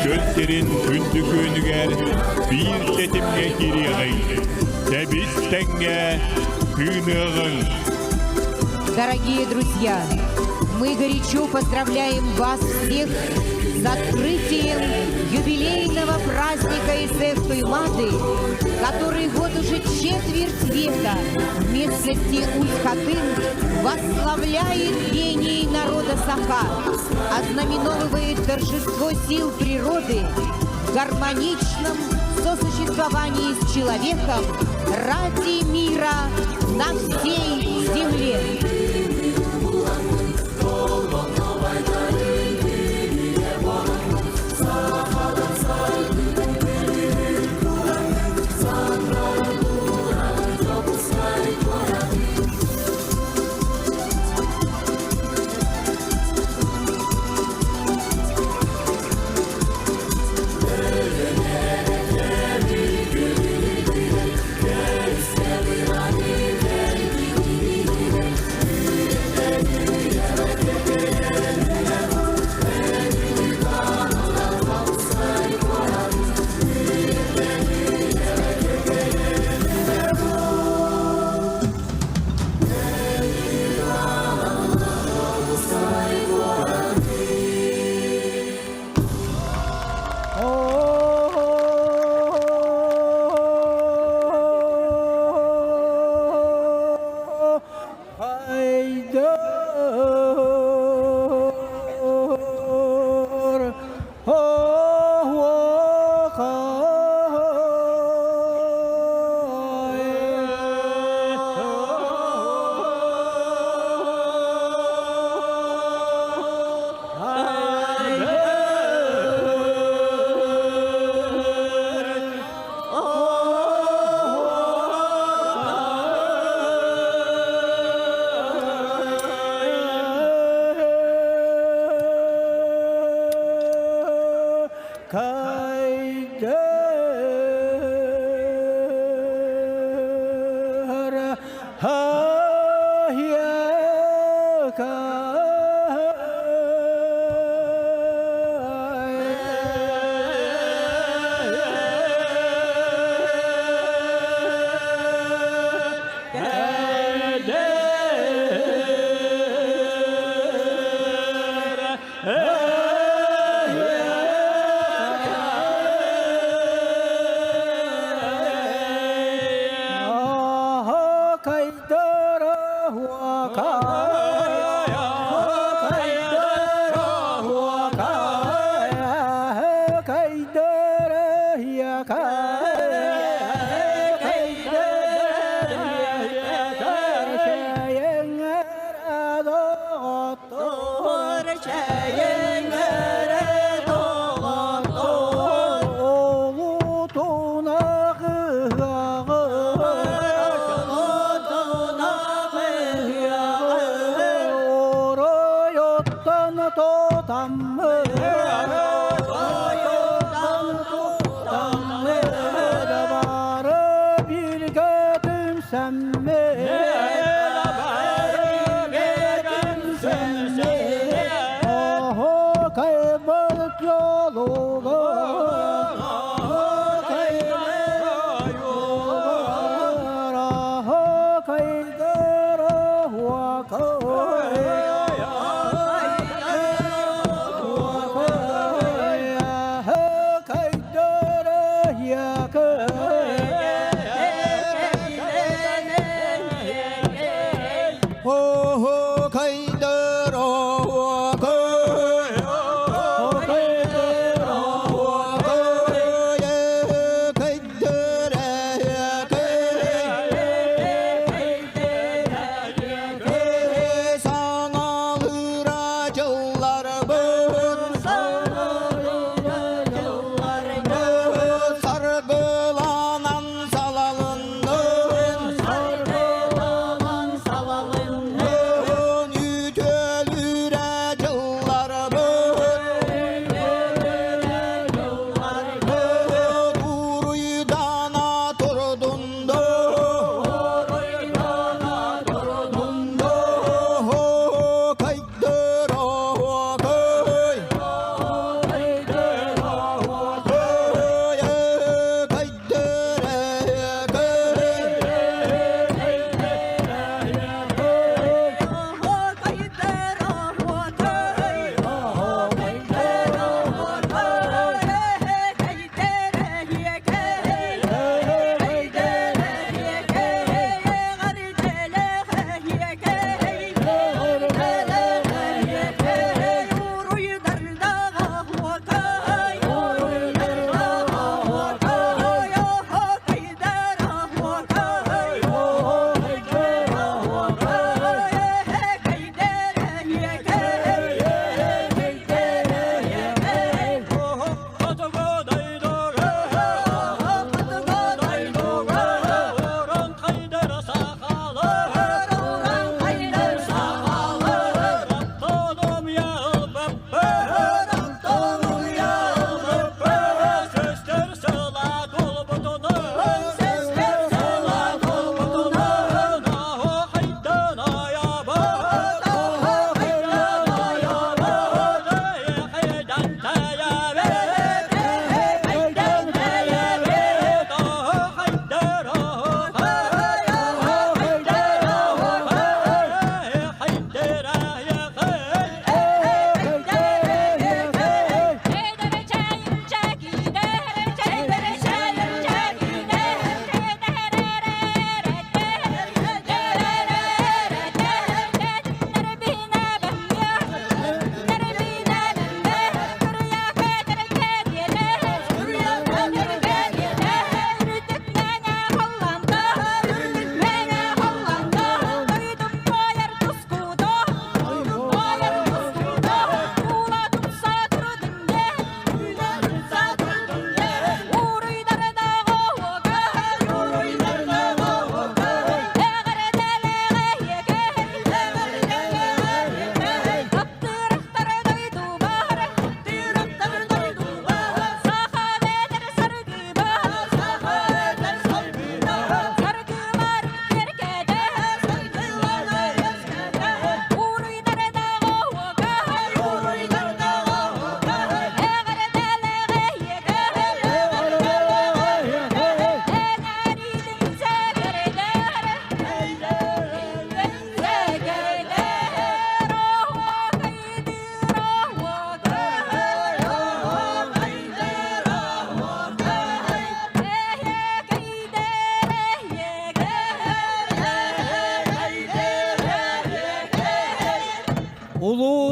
Költerin kündü könüger bir tetimge giriğin. Тебистenge hünığın. Дорогие друзья, мы горячо поздравляем вас всех с открытием юбилейного праздника Исех Туймады, который вот уже четверть века в местности Усть-Хатын восславляет гений народа Саха, ознаменовывает торжество сил природы в гармоничном сосуществовании с человеком ради мира на всей земле.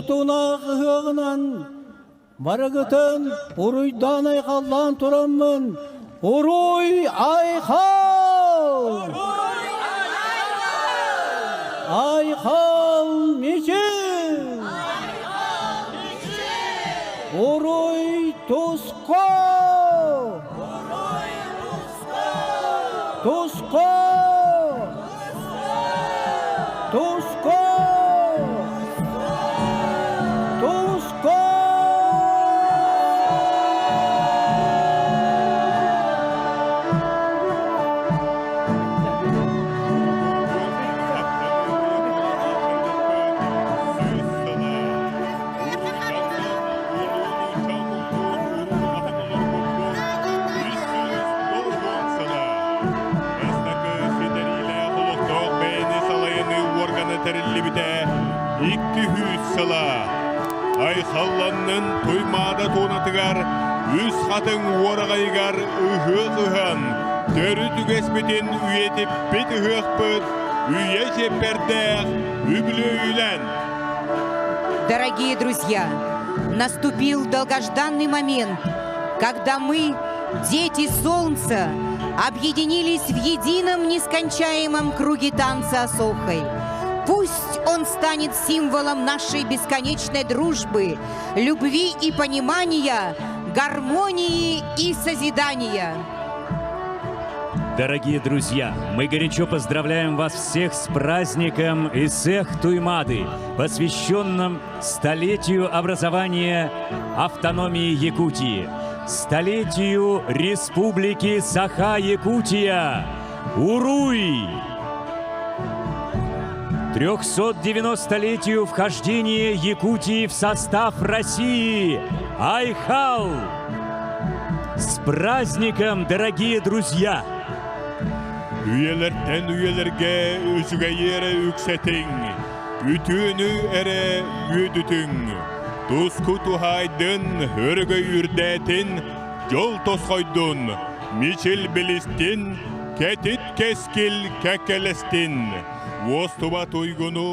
Улутунақ ғығынан барығытын ұруйдан айқалдан тұрамын. Уруй айқал! Айқал мечел! Уруй туско! Туско! Туско! Туско! Айхалланнын туймада тонатыгар, үз хатын орағайгар ұғы-ұған, төрі түгеспетін үйетіп бет ұғықпыт, үйе жеппердәқ, үблі үйлән. Дорогие друзья, наступил долгожданный момент, когда мы, дети солнца, объединились в едином нескончаемом круге танца Асохой. Пусть он станет символом нашей бесконечной дружбы, любви и понимания, гармонии и созидания. Дорогие друзья, мы горячо поздравляем вас всех с праздником Исех Туймады, посвященным столетию образования автономии Якутии, столетию Республики Саха-Якутия. Уруй! 390-летию вхождения Якутии в состав России. Айхал! С праздником, дорогие друзья! Üyelerden üyelerge özgeyere yüksetin, ütünü ere yüdütün, Tuzku tuhaydın, hörgö yürdetin, yol tosqoydun, miçil bilistin, ketit keskil kekelestin, Vostuba tuygunu